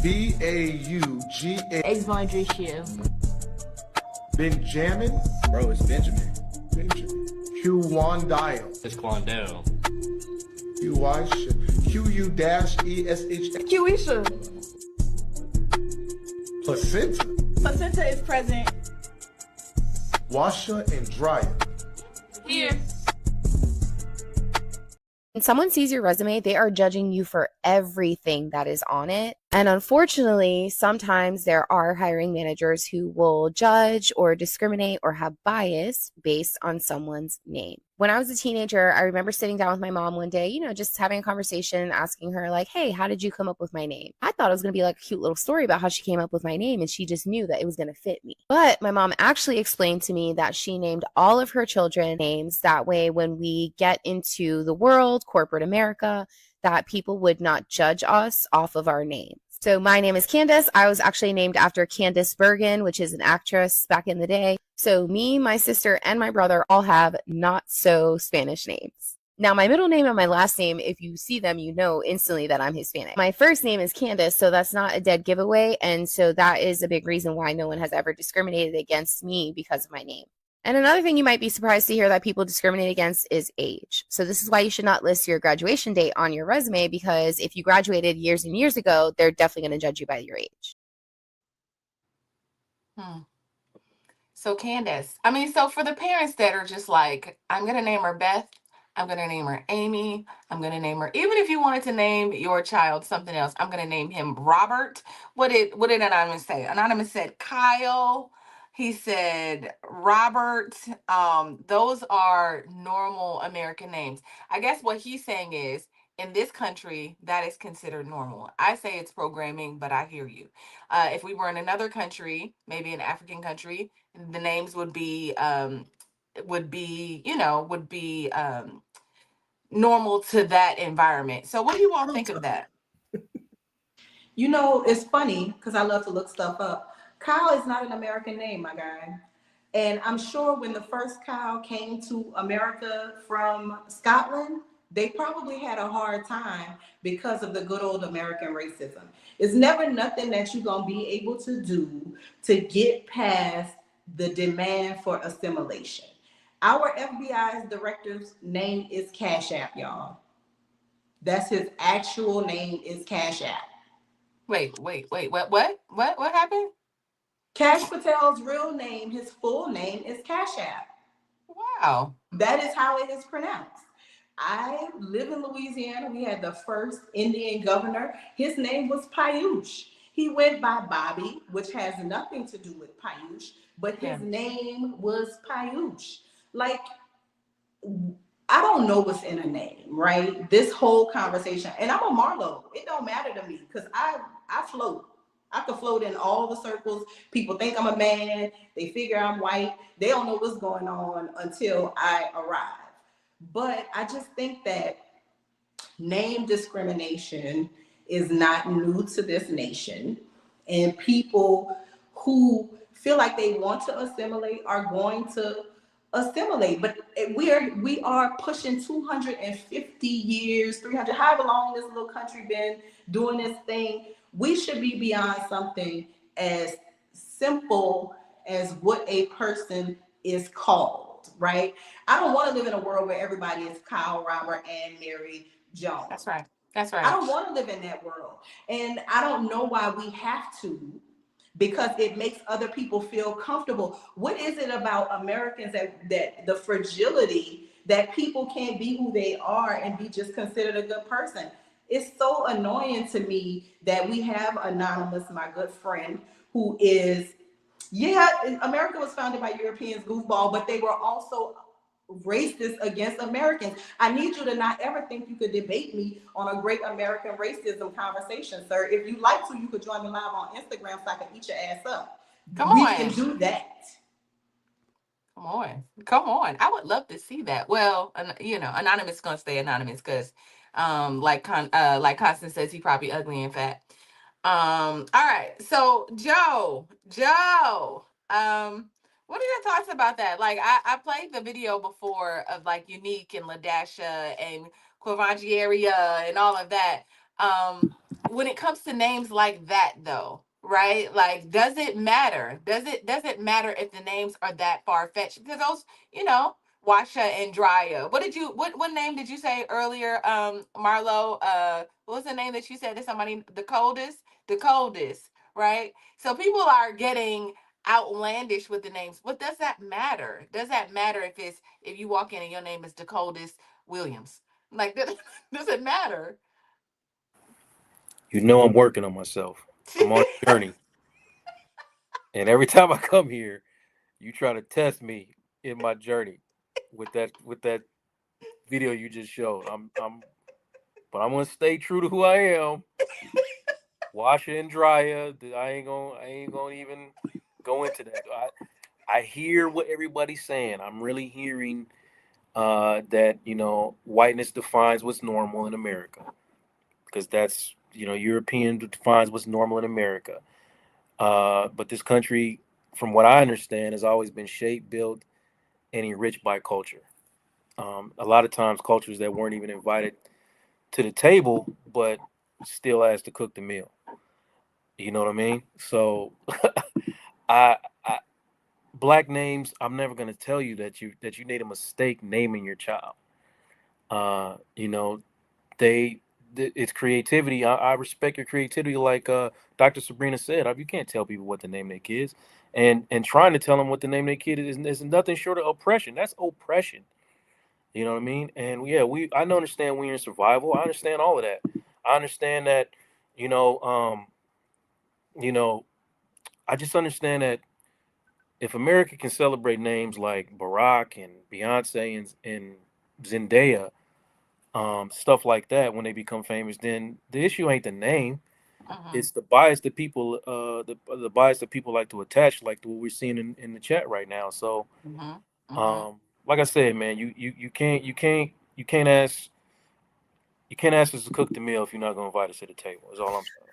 Vauga. Exvondricia. Benjamin. Bro, it's Benjamin. Quandale. It's Quandale. Qu-U-ESH. Quisha. Placenta. Placenta is present. Washa and Dryer. Here. When someone sees your resume, they are judging you for everything that is on it. And unfortunately, sometimes there are hiring managers who will judge or discriminate or have bias based on someone's name. When I was a teenager, I remember sitting down with my mom one day, just having a conversation, asking her like, hey, how did you come up with my name? I thought it was going to be like a cute little story about how she came up with my name, and she just knew that it was going to fit me. But my mom actually explained to me that she named all of her children names. That way, when we get into the world, corporate America, that people would not judge us off of our name. So my name is Candace. I was actually named after Candace Bergen, which is an actress back in the day. So me, my sister, and my brother all have not so Spanish names. Now, my middle name and my last name, if you see them, you know instantly that I'm Hispanic. My first name is Candace, so that's not a dead giveaway. And so that is a big reason why no one has ever discriminated against me because of my name. And another thing you might be surprised to hear that people discriminate against is age. So this is why you should not list your graduation date on your resume, because if you graduated years and years ago, they're definitely going to judge you by your age. So Candace, so for the parents that are just like, I'm going to name her Beth, I'm going to name her Amy, I'm going to name her, even if you wanted to name your child something else, I'm going to name him Robert. What did Anonymous say? Anonymous said Kyle. He said Robert. Those are normal American names. I guess what he's saying is, in this country, that is considered normal. I say it's programming, but I hear you. If we were in another country, maybe an African country, the names would be normal to that environment. So what do you all think of that? It's funny because I love to look stuff up. Kyle is not an American name, my guy. And I'm sure when the first cow came to America from Scotland, they probably had a hard time because of the good old American racism. It's never nothing that you're going to be able to do to get past the demand for assimilation. Our FBI's director's name is Cash App, y'all. That's his actual name is Cash App. Wait. What happened? Cash Patel's real name, his full name is Cash App. Wow. That is how it is pronounced. I live in Louisiana. We had the first Indian governor. His name was Payush. He went by Bobby, which has nothing to do with Payush, but his name was Payush. Like, I don't know what's in a name, right? This whole conversation, and I'm a Marlo. It don't matter to me because I float. I can float in all the circles. People think I'm a man. They figure I'm white. They don't know what's going on until I arrive. But I just think that name discrimination is not new to this nation. And people who feel like they want to assimilate are going to assimilate. But we are pushing 250 years, 300, however long this little country been doing this thing. We should be beyond something as simple as what a person is called, right? I don't want to live in a world where everybody is Kyle, Robert, and Mary Jones. That's right. That's right. I don't want to live in that world. And I don't know why we have to, because it makes other people feel comfortable. What is it about Americans that the fragility that people can't be who they are and be just considered a good person? It's so annoying to me that we have Anonymous, my good friend, who is, America was founded by Europeans, goofball, but they were also racist against Americans. I need you to not ever think you could debate me on a great American racism conversation, sir. If you like to, you could join me live on Instagram so I can eat your ass up. We can do that. Come on. I would love to see that. Well, Anonymous is gonna stay anonymous because, like Constance says, he probably ugly and fat. All right. So Joe, what are your thoughts about that? Like, I played the video before of like Unique and Ladasha and Quivangeria and all of that. When it comes to names like that, though, right? Like, does it matter? Does it matter if the names are that far fetched? Because those, Washa and Drya. What name did you say earlier, Marlo? What was the name that you said to somebody? The coldest, right? So people are getting outlandish with the names. What does that matter? Does that matter if you walk in and your name is the coldest Williams? Like, does it matter? You know I'm working on myself. I'm on a journey. And every time I come here, you try to test me in my journey with that video you just showed. But I'm gonna stay true to who I am. Wash it and dry it. I ain't gonna even go into that. I hear what everybody's saying. I'm really hearing that whiteness defines what's normal in America, because that's European defines what's normal in America. But this country, from what I understand, has always been shaped, built, and enriched by culture. A lot of times, cultures that weren't even invited to the table, but still asked to cook the meal. You know what I mean? So, I black names. I'm never gonna tell you that you made a mistake naming your child. You know, it's creativity. I respect your creativity, like Dr. Sabrina said. You can't tell people what to name their kids, and trying to tell them what to name their kid is nothing short of oppression. That's oppression. You know what I mean? And yeah, I don't understand we're in survival. I understand all of that. I understand that. You know, you know, I just understand that if America can celebrate names like Barack and Beyonce and Zendaya, stuff like that, when they become famous, then the issue ain't the name. It's the bias that people, the bias that people like to attach, like what we're seeing in the chat right now. So, like I said, man, you can't ask us to cook the meal if you're not gonna invite us to the table. Is all I'm saying.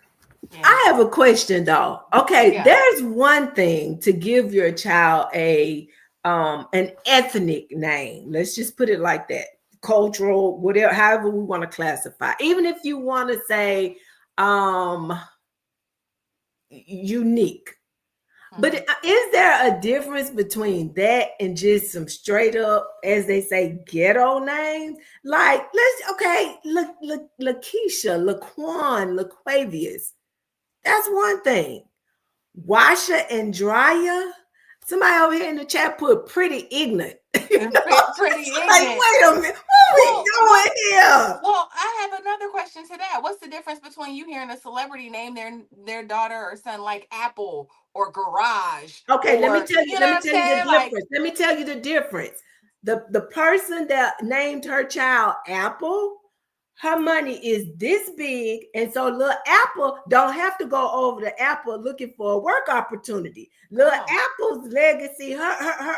I have a question though. Okay, Yeah. there's one thing to give your child an ethnic name. Let's just put it like that. Cultural, whatever, however we want to classify. Even if you want to say unique. But is there a difference between that and just some straight up, as they say, ghetto names? Like, Lakeisha, Laquan, Laquavius. That's one thing. Washer and dryer. Somebody over here in the chat put pretty ignorant. Pretty ignorant. Like, wait a minute. What are we doing here? Well, I have another question to that. What's the difference between you hearing a celebrity name their daughter or son like Apple or Garage? Okay, let me or, tell you. you know Let me what tell you I'm the saying? difference. Let me tell you the difference. The person that named her child Apple, her money is this big, and so little Apple don't have to go over to Apple looking for a work opportunity. Little Apple's legacy, her,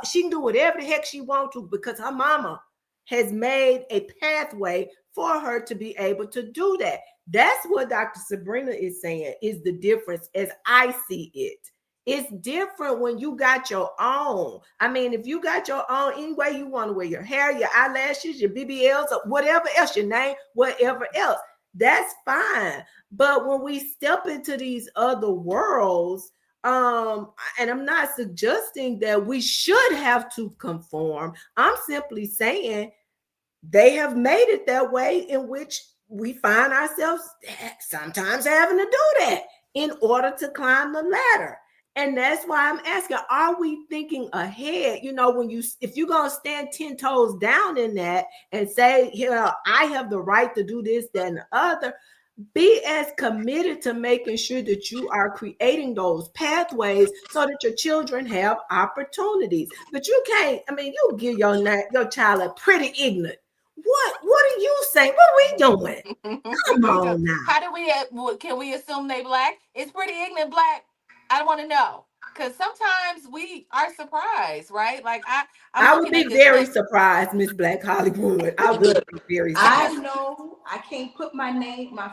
she can do whatever the heck she wants to because her mama has made a pathway for her to be able to do that. That's what Dr. Sabrina is saying is the difference as I see it. It's different when you got your own. I mean, if you got your own, any way you want to wear your hair, your eyelashes, your BBLs, or whatever else, your name, whatever else, that's fine. But when we step into these other worlds, and I'm not suggesting that we should have to conform. I'm simply saying they have made it that way in which we find ourselves sometimes having to do that in order to climb the ladder. And that's why I'm asking, are we thinking ahead? You know, if you're going to stand 10 toes down in that and say, I have the right to do this, that, and the other, be as committed to making sure that you are creating those pathways so that your children have opportunities. But you can't, I mean, you give your child a pretty ignorant. What are you saying? What are we doing? Come on now. How do can we assume they Black? It's pretty ignorant Black. I want to know. Because sometimes we are surprised, right? Like I would be very surprised, Miss Black Hollywood. I would be very surprised. I know I can't put my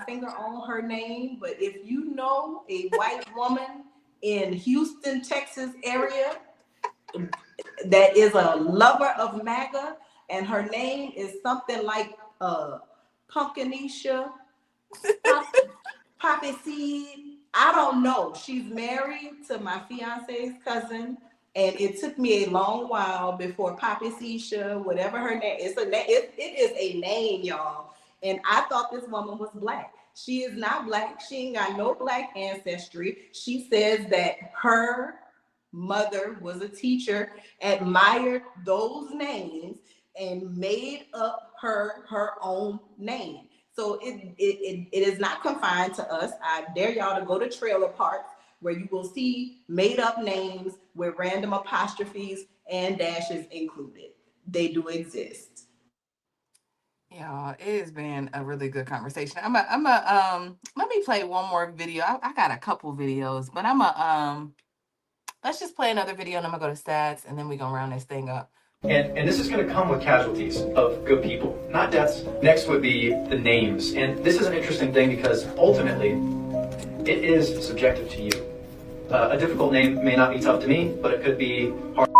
finger on her name, but if you know a white woman in Houston, Texas area that is a lover of MAGA, and her name is something like Pumpkinisha, Poppy Seed. I don't know. She's married to my fiance's cousin, and it took me a long while before Poppy Seisha, whatever her name is. It is a name, y'all. And I thought this woman was Black. She is not Black. She ain't got no Black ancestry. She says that her mother was a teacher, admired those names, and made up her own name. So it is not confined to us. I dare y'all to go to trailer parks where you will see made up names with random apostrophes and dashes included. They do exist. Yeah, it has been a really good conversation. Let me play one more video. I got a couple videos, but let's just play another video and I'm gonna go to stats and then we're gonna round this thing up. And this is going to come with casualties of good people, not deaths. Next would be the names. And this is an interesting thing because ultimately, it is subjective to you. A difficult name may not be tough to me, but it could be hard,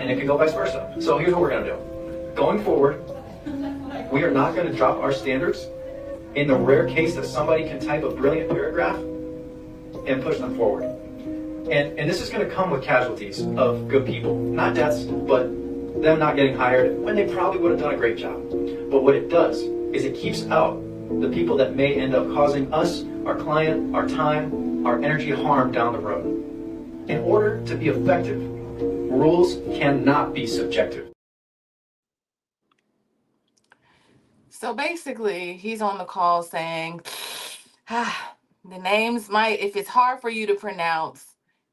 and it could go vice versa. So here's what we're going to do. Going forward, we are not going to drop our standards in the rare case that somebody can type a brilliant paragraph and push them forward. And this is going to come with casualties of good people, not deaths, but them not getting hired when they probably would have done a great job. But what it does is it keeps out the people that may end up causing us, our client, our time, our energy harm down the road. In order to be effective, rules cannot be subjective. So basically, he's on the call saying, the names might, if it's hard for you to pronounce,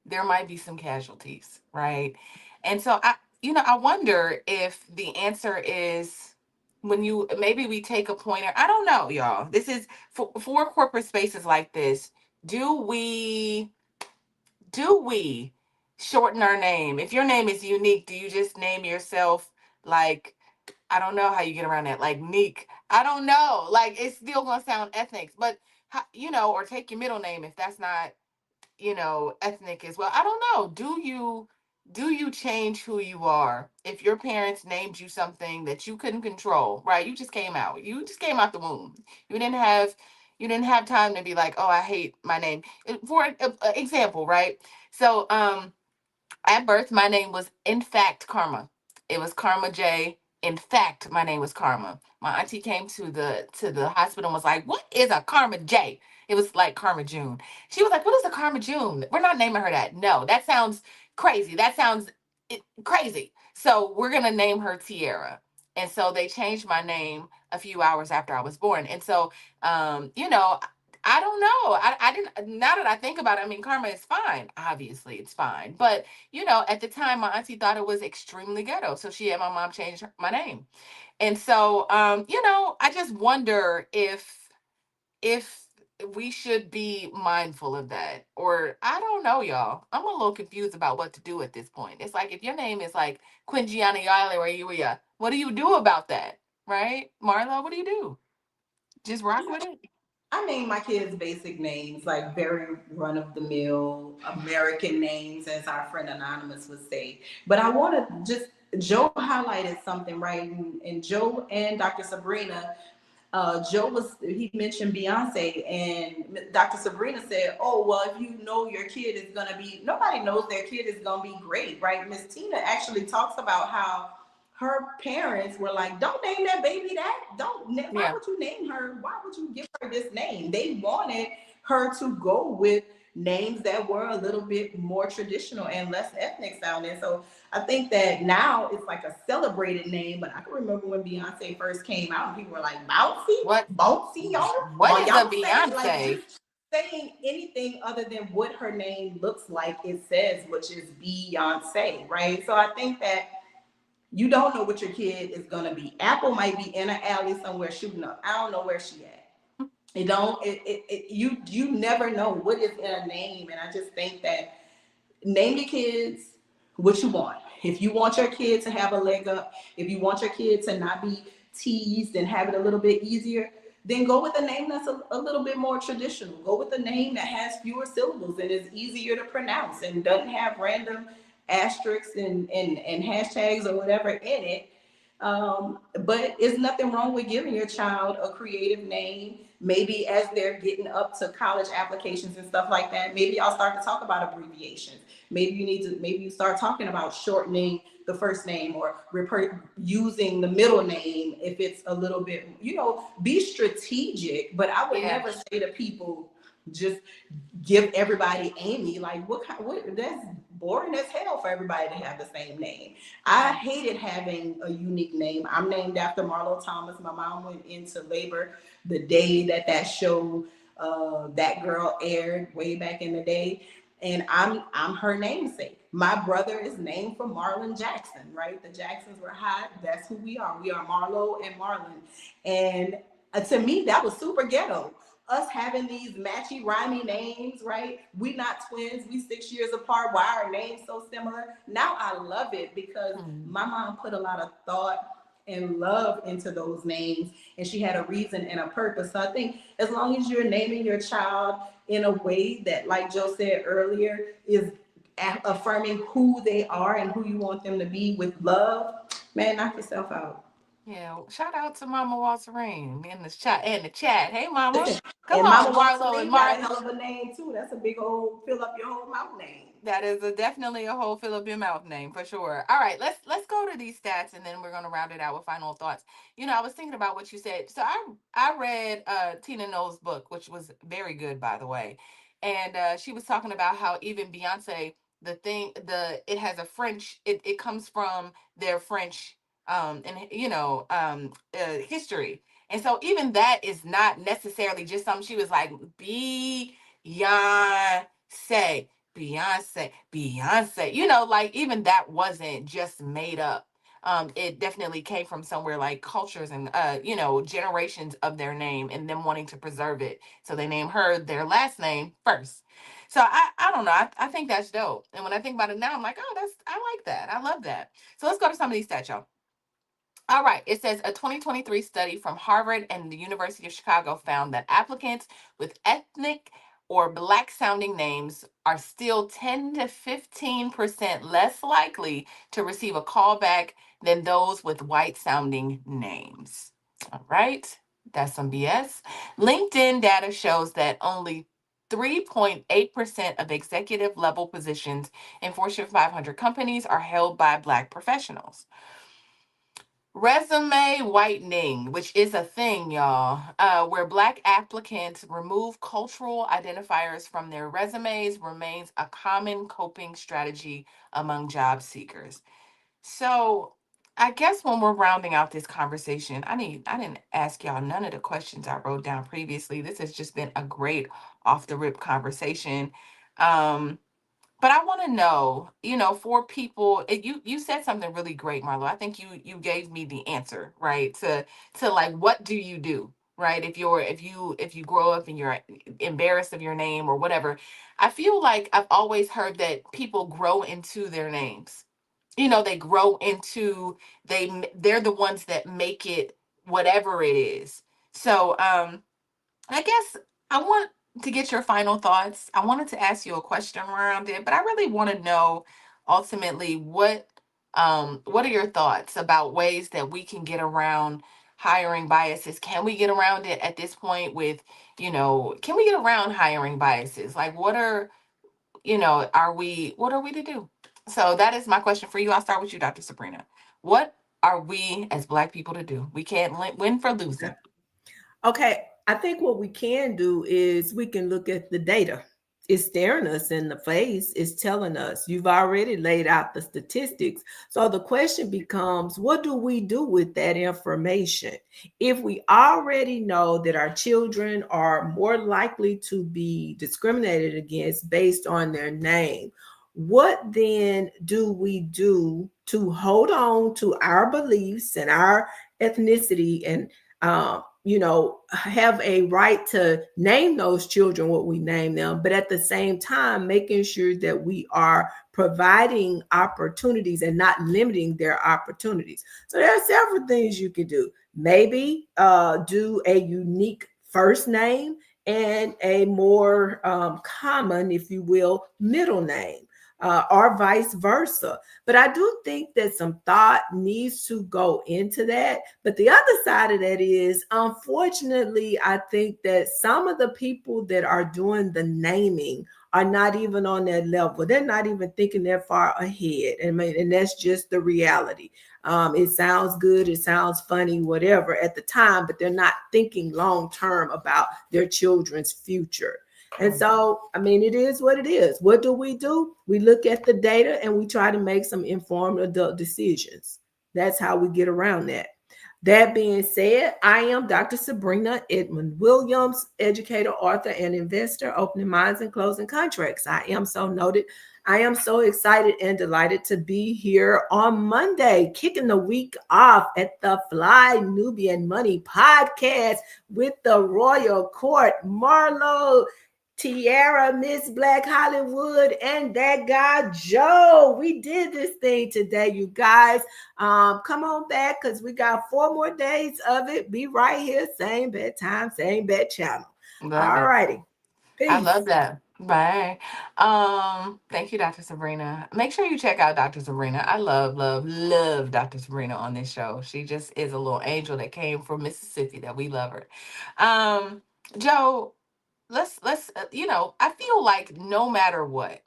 there might be some casualties, right? And so I wonder if the answer is maybe we take a pointer. I don't know, y'all. This is for corporate spaces like this. Do we shorten our name? If your name is unique, do you just name yourself like, I don't know how you get around that, like Neek? I don't know. Like, it's still gonna sound ethnic, but or take your middle name if that's not, ethnic as well. I don't know. Do you change who you are if your parents named you something that you couldn't control, right? You just came out the womb. You didn't have time to be like, oh, I hate my name. For example, right? So at birth, my name was in fact Karma. It was Karma J. In fact, my name was Karma. My auntie came to the hospital and was like, "What is a Karma J?" It was like Karma June. She was like, "What is a Karma June? We're not naming her that. No, that sounds crazy. That sounds crazy. So we're gonna name her Tierra." And so they changed my name a few hours after I was born. And so, I don't know. I didn't. Now that I think about it, I mean, Karma is fine. Obviously, it's fine. But at the time, my auntie thought it was extremely ghetto, so she had my mom change my name. And so, I just wonder if we should be mindful of that, or I don't know, y'all. I'm a little confused about what to do at this point. It's like if your name is like Quinjiana Yale or Yuya, what do you do about that, right, Marlo? What do you do? Just rock with it. I name my kids basic names, like very run of the mill American names, as our friend Anonymous would say. But I want to just, Joe highlighted something, right? And Joe and Dr. Sabrina, he mentioned Beyonce, and Dr. Sabrina said, "Oh, well, if you know your kid is gonna be, nobody knows their kid is gonna be great, right?" Miss Tina actually talks about how her parents were like, "Don't name that baby that. Why would you name her? Why would you give her this name?" They wanted her to go with names that were a little bit more traditional and less ethnic sounding. So I think that now it's like a celebrated name, but I can remember when Beyonce first came out and people were like, "Bouncy? What? Bouncy, y'all? What is a Beyonce?" Like, Beyonce? just saying anything other than what her name looks like it says, which is Beyonce, right? So I think that you don't know what your kid is gonna be. Apple might be in an alley somewhere shooting up. I don't know where she at. You never know what is in a name. And I just think that name your kids what you want. If you want your kid to have a leg up, if you want your kid to not be teased and have it a little bit easier, then go with a name that's a little bit more traditional. Go with a name that has fewer syllables and is easier to pronounce and doesn't have random asterisks and hashtags or whatever in it. But there's nothing wrong with giving your child a creative name. Maybe as they're getting up to college applications and stuff like that, maybe y'all start to talk about abbreviations. Maybe you start talking about shortening the first name or using the middle name if it's a little bit, be strategic. But I would never say to people, just give everybody Amy. Like, what that's boring as hell for everybody to have the same name. I hated having a unique name. I'm named after Marlo Thomas. My mom went into labor the day that show, That Girl, aired way back in the day. And I'm her namesake. My brother is named for Marlon Jackson, right? The Jacksons were hot. That's who we are. We are Marlo and Marlon. And to me, that was super ghetto. Us having these matchy, rhymey names, right? We not twins. We 6 years apart. Why are names so similar? Now I love it because my mom put a lot of thought and love into those names, and she had a reason and a purpose. So I think as long as you're naming your child in a way that, like Joe said earlier, is affirming who they are and who you want them to be with love, man, knock yourself out. Yeah, shout out to Mama Walterine in the chat. Hey, Mama, come And on, Mama Marlo and Walterine got a Marlon. hell of a name too. That's a big old fill up your whole mouth name. That is definitely a whole fill up your mouth name for sure. All right, let's go to these stats and then we're gonna round it out with final thoughts. I was thinking about what you said. So I read Tina Knowles' book, which was very good, by the way, and she was talking about how even Beyonce, it has a French. It comes from their French and history, and so even that is not necessarily just something she was like Beyonce. Beyonce, like even that wasn't just made up. It definitely came from somewhere like cultures and generations of their name and them wanting to preserve it. So they named her their last name first. So I don't know. I think that's dope. And when I think about it now, I'm like, oh, I like that. I love that. So let's go to some of these stats, y'all. All right. It says a 2023 study from Harvard and the University of Chicago found that applicants with ethnic or black sounding names are still 10 to 15% less likely to receive a callback than those with white sounding names. All right. That's some BS. LinkedIn data shows that only 3.8% of executive level positions in Fortune 500 companies are held by black professionals. Resume whitening, which is a thing, y'all, where black applicants remove cultural identifiers from their resumes, remains a common coping strategy among job seekers. So, I guess when we're rounding out this conversation, I didn't ask y'all none of the questions I wrote down previously. This has just been a great off the rip conversation. Um, but I want to know, for people, you said something really great, Marlo. I think you gave me the answer, right? To like, what do you do, right? If you grow up and you're embarrassed of your name or whatever, I feel like I've always heard that people grow into their names. They grow into they're the ones that make it whatever it is. So, I guess I want to get your final thoughts. I wanted to ask you a question around it, but I really want to know ultimately what are your thoughts about ways that we can get around hiring biases? Can we get around it at this point with, can we get around hiring biases? Like what are we to do? So that is my question for you. I'll start with you, Dr. Sabrina. What are we as black people to do? We can't win for losing. Okay, I think what we can do is we can look at the data. It's staring us in the face. It's telling us. You've already laid out the statistics. So the question becomes, what do we do with that information? If we already know that our children are more likely to be discriminated against based on their name, what then do we do to hold on to our beliefs and our ethnicity and have a right to name those children what we name them, but at the same time, making sure that we are providing opportunities and not limiting their opportunities. So there are several things you can do. Maybe do a unique first name and a more common, if you will, middle name. Or vice versa. But I do think that some thought needs to go into that. But the other side of that is, unfortunately, I think that some of the people that are doing the naming are not even on that level. They're not even thinking that far ahead. And that's just the reality. It sounds good, it sounds funny, whatever at the time, but they're not thinking long term about their children's future. And so, it is what it is. What do? We look at the data and we try to make some informed adult decisions. That's how we get around that. That being said, I am Dr. Sabrina Edmond Williams, educator, author, and investor, opening minds and closing contracts. I am so noted. I am so excited and delighted to be here on Monday, kicking the week off at the Fly Nubian Money podcast with the Royal Court. Marlo, Tiara, Miss Black Hollywood, and that guy Joe. We did this thing today, you guys. Come on back because we got 4 more days of it. Be right here, same bad time, same bad channel. All righty. Peace. I love that. Bye. Thank you, Dr. Sabrina. Make sure you check out Dr. Sabrina. I love, love, love Dr. Sabrina on this show. She just is a little angel that came from Mississippi that we love her. Joe, let's I feel like no matter what,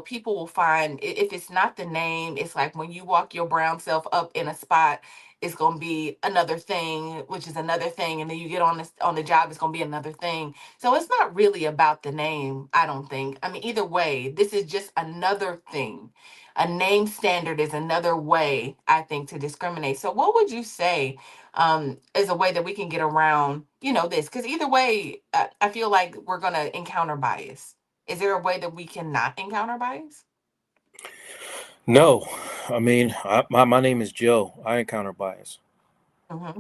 people will find if it's not the name, it's like when you walk your brown self up in a spot, it's gonna be another thing, which is another thing, and then you get on the job, it's gonna be another thing. So it's not really about the name, I don't think. Either way, this is just another thing. A name standard is another way, I think, to discriminate. So what would you say is a way that we can get around, this? Because either way, I feel like we're gonna encounter bias. Is there a way that we cannot encounter bias? No, my name is Joe. I encounter bias.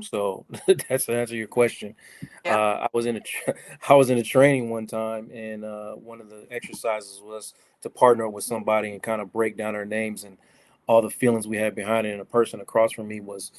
So that's to answer your question. I was in a training one time, and one of the exercises was to partner with somebody and kind of break down our names and all the feelings we had behind it. And a person across from me was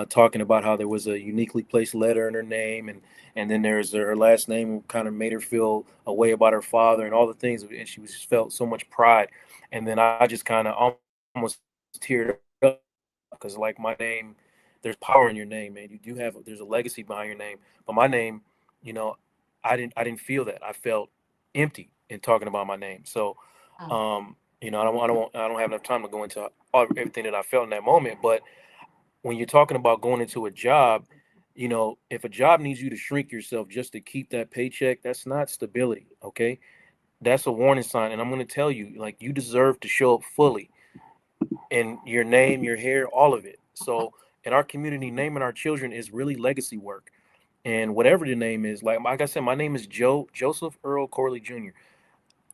talking about how there was a uniquely placed letter in her name, and then there's her last name kind of made her feel a way about her father and all the things, and she was felt so much pride. And then I just kind of almost teared up because like my name, there's power in your name, man. You do have there's a legacy behind your name, but my name, you know, I didn't feel that. I felt empty in talking about my name. So, I don't have enough time to go into everything that I felt in that moment, but when you're talking about going into a job, if a job needs you to shrink yourself just to keep that paycheck, that's not stability. Okay. That's a warning sign. And I'm going to tell you, like, you deserve to show up fully in your name, your hair, all of it. So in our community, naming our children is really legacy work. And whatever the name is, like I said, my name is Joseph Earl Corley Jr.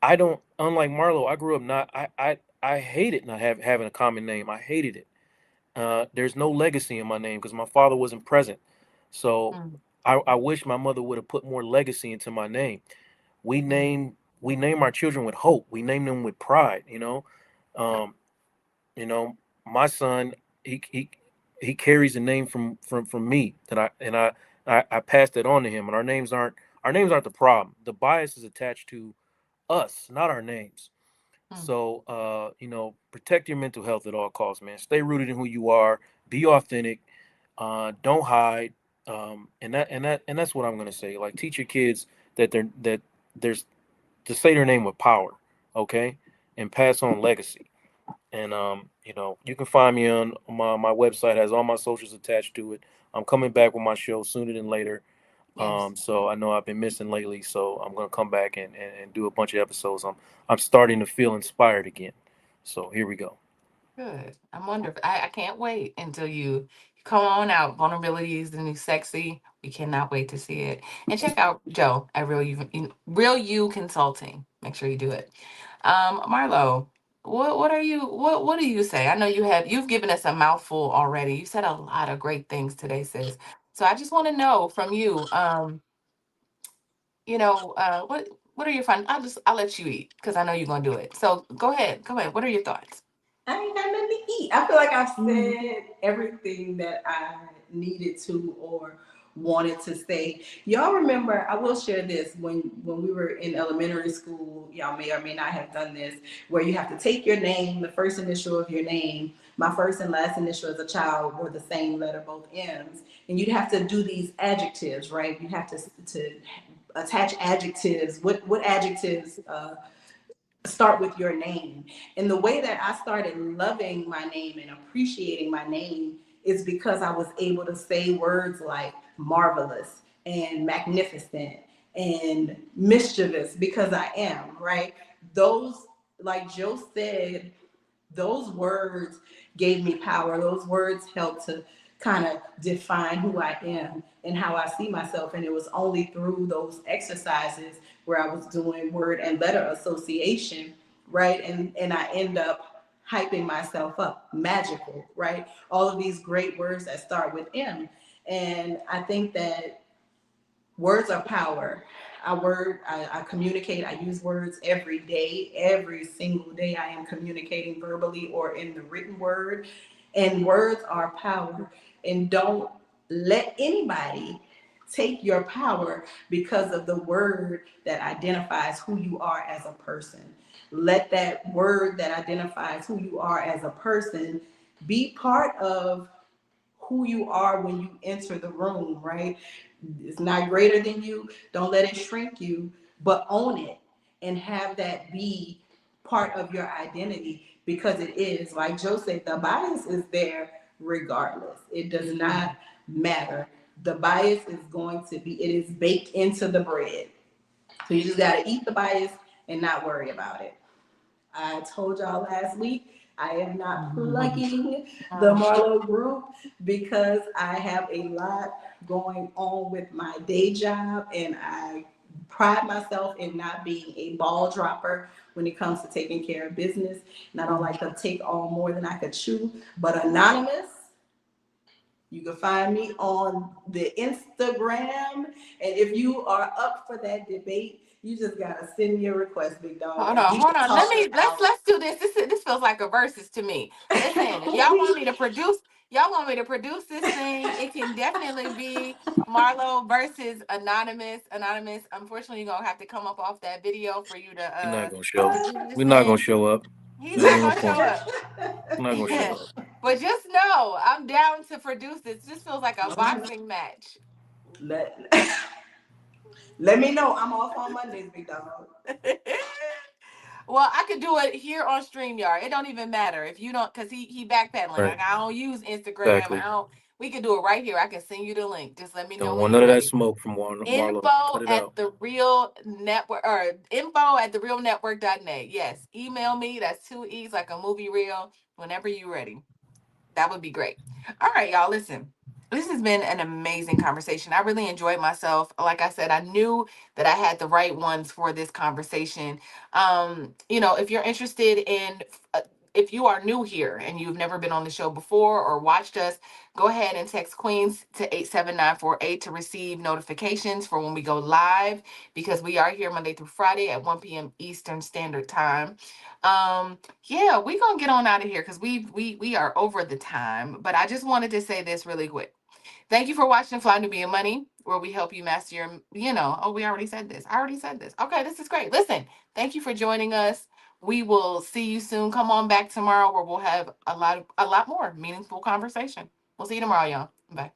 I don't, unlike Marlo, I grew up not, I hated not having a common name. I hated it. There's no legacy in my name because my father wasn't present. So I wish my mother would have put more legacy into my name. We name our children with hope. We name them with pride. Um, my son, he carries a name from me that I passed it on to him. And our names aren't the problem. The bias is attached to us, not our names. So, protect your mental health at all costs, man. Stay rooted in who you are. Be authentic. Don't hide. And that's what I'm gonna say. Like, teach your kids that there's to say their name with power, okay, and pass on legacy. And you can find me on my website. Has all my socials attached to it. I'm coming back with my show sooner than later. So I know I've been missing lately, so I'm gonna come back and do a bunch of episodes. I'm starting to feel inspired again. So here we go. Good. I'm wonderful. I can't wait until you come on out. Vulnerability is the new sexy. We cannot wait to see it. And check out Joe at Real You Consulting. Make sure you do it. Marlo, what do you say? I know you've given us a mouthful already. You said a lot of great things today, sis. So I just want to know from you, what are your fun? I'll let you eat because I know you're gonna do it. So go ahead. What are your thoughts? I ain't got nothing to eat. I feel like I've said everything that I needed to or wanted to say. Y'all remember, I will share this, when we were in elementary school, y'all may or may not have done this, where you have to take your name, the first initial of your name. My first and last initial as a child were the same letter, both M's. And you'd have to do these adjectives, right? You have to attach adjectives. What adjectives start with your name. And the way that I started loving my name and appreciating my name is because I was able to say words like marvelous and magnificent and mischievous, because I am, right? Those, like Joe said, those words gave me power. Those words helped to kind of define who I am and how I see myself. And it was only through those exercises where I was doing word and letter association, right? And I end up hyping myself up, magical, right? All of these great words that start with M. And I think that words are power. I communicate, I use words every day. Every single day I am communicating verbally or in the written word. And words are power. And don't let anybody take your power because of the word that identifies who you are as a person. Let that word that identifies who you are as a person be part of who you are when you enter the room, right? It's not greater than you. Don't let it shrink you, but own it and have that be part of your identity, because it is. Like Joe said, the bias is there regardless. It does not matter. The bias is going to be, it is baked into the bread. So you just got to eat the bias and not worry about it. I told y'all last week, I am not plugging the Marlo group because I have a lot going on with my day job, and I pride myself in not being a ball dropper when it comes to taking care of business. And I don't like to take on more than I could chew. But Anonymous, you can find me on the Instagram. And if you are up for that debate, you just gotta send me a request, big dog. Hold on. Let's do this. This feels like a versus to me. Listen, if y'all want me to produce, Y'all want me to produce this thing? It can definitely be Marlo versus Anonymous. Anonymous, unfortunately, you're gonna have to come up off that video for you We're not to gonna show. do this We're not gonna thing. show up. He's That not ain't no gonna show point. up. I'm not gonna show up. But just know, I'm down to produce this. This feels like a boxing match. Let, let me know. I'm off on Mondays, big dog. Well, I could do it here on StreamYard. It don't even matter if you don't, cause he backpedaling. Right. Like I don't use Instagram. Exactly. We can do it right here. I can send you the link. Just let me know Don't when want you're none of that ready. smoke from Marlo. Info Cut it at out. the real network or info at therealnetwork.net. Yes. Email me. That's 2 E's like a movie reel whenever you're ready. That would be great. All right, y'all, listen. This has been an amazing conversation. I really enjoyed myself. Like I said, I knew that I had the right ones for this conversation. If you're interested in if you are new here and you've never been on the show before or watched us, go ahead and text Queens to 87948 to receive notifications for when we go live, because we are here Monday through Friday at 1 p.m. Eastern Standard Time. Yeah, we're gonna get on out of here because we are over the time. But I just wanted to say this really quick. Thank you for watching Fly Nubian Money, where we help you master your, we already said this. I already said this. Okay, this is great. Listen, thank you for joining us. We will see you soon. Come on back tomorrow where we'll have a lot more meaningful conversation. We'll see you tomorrow, y'all. Bye.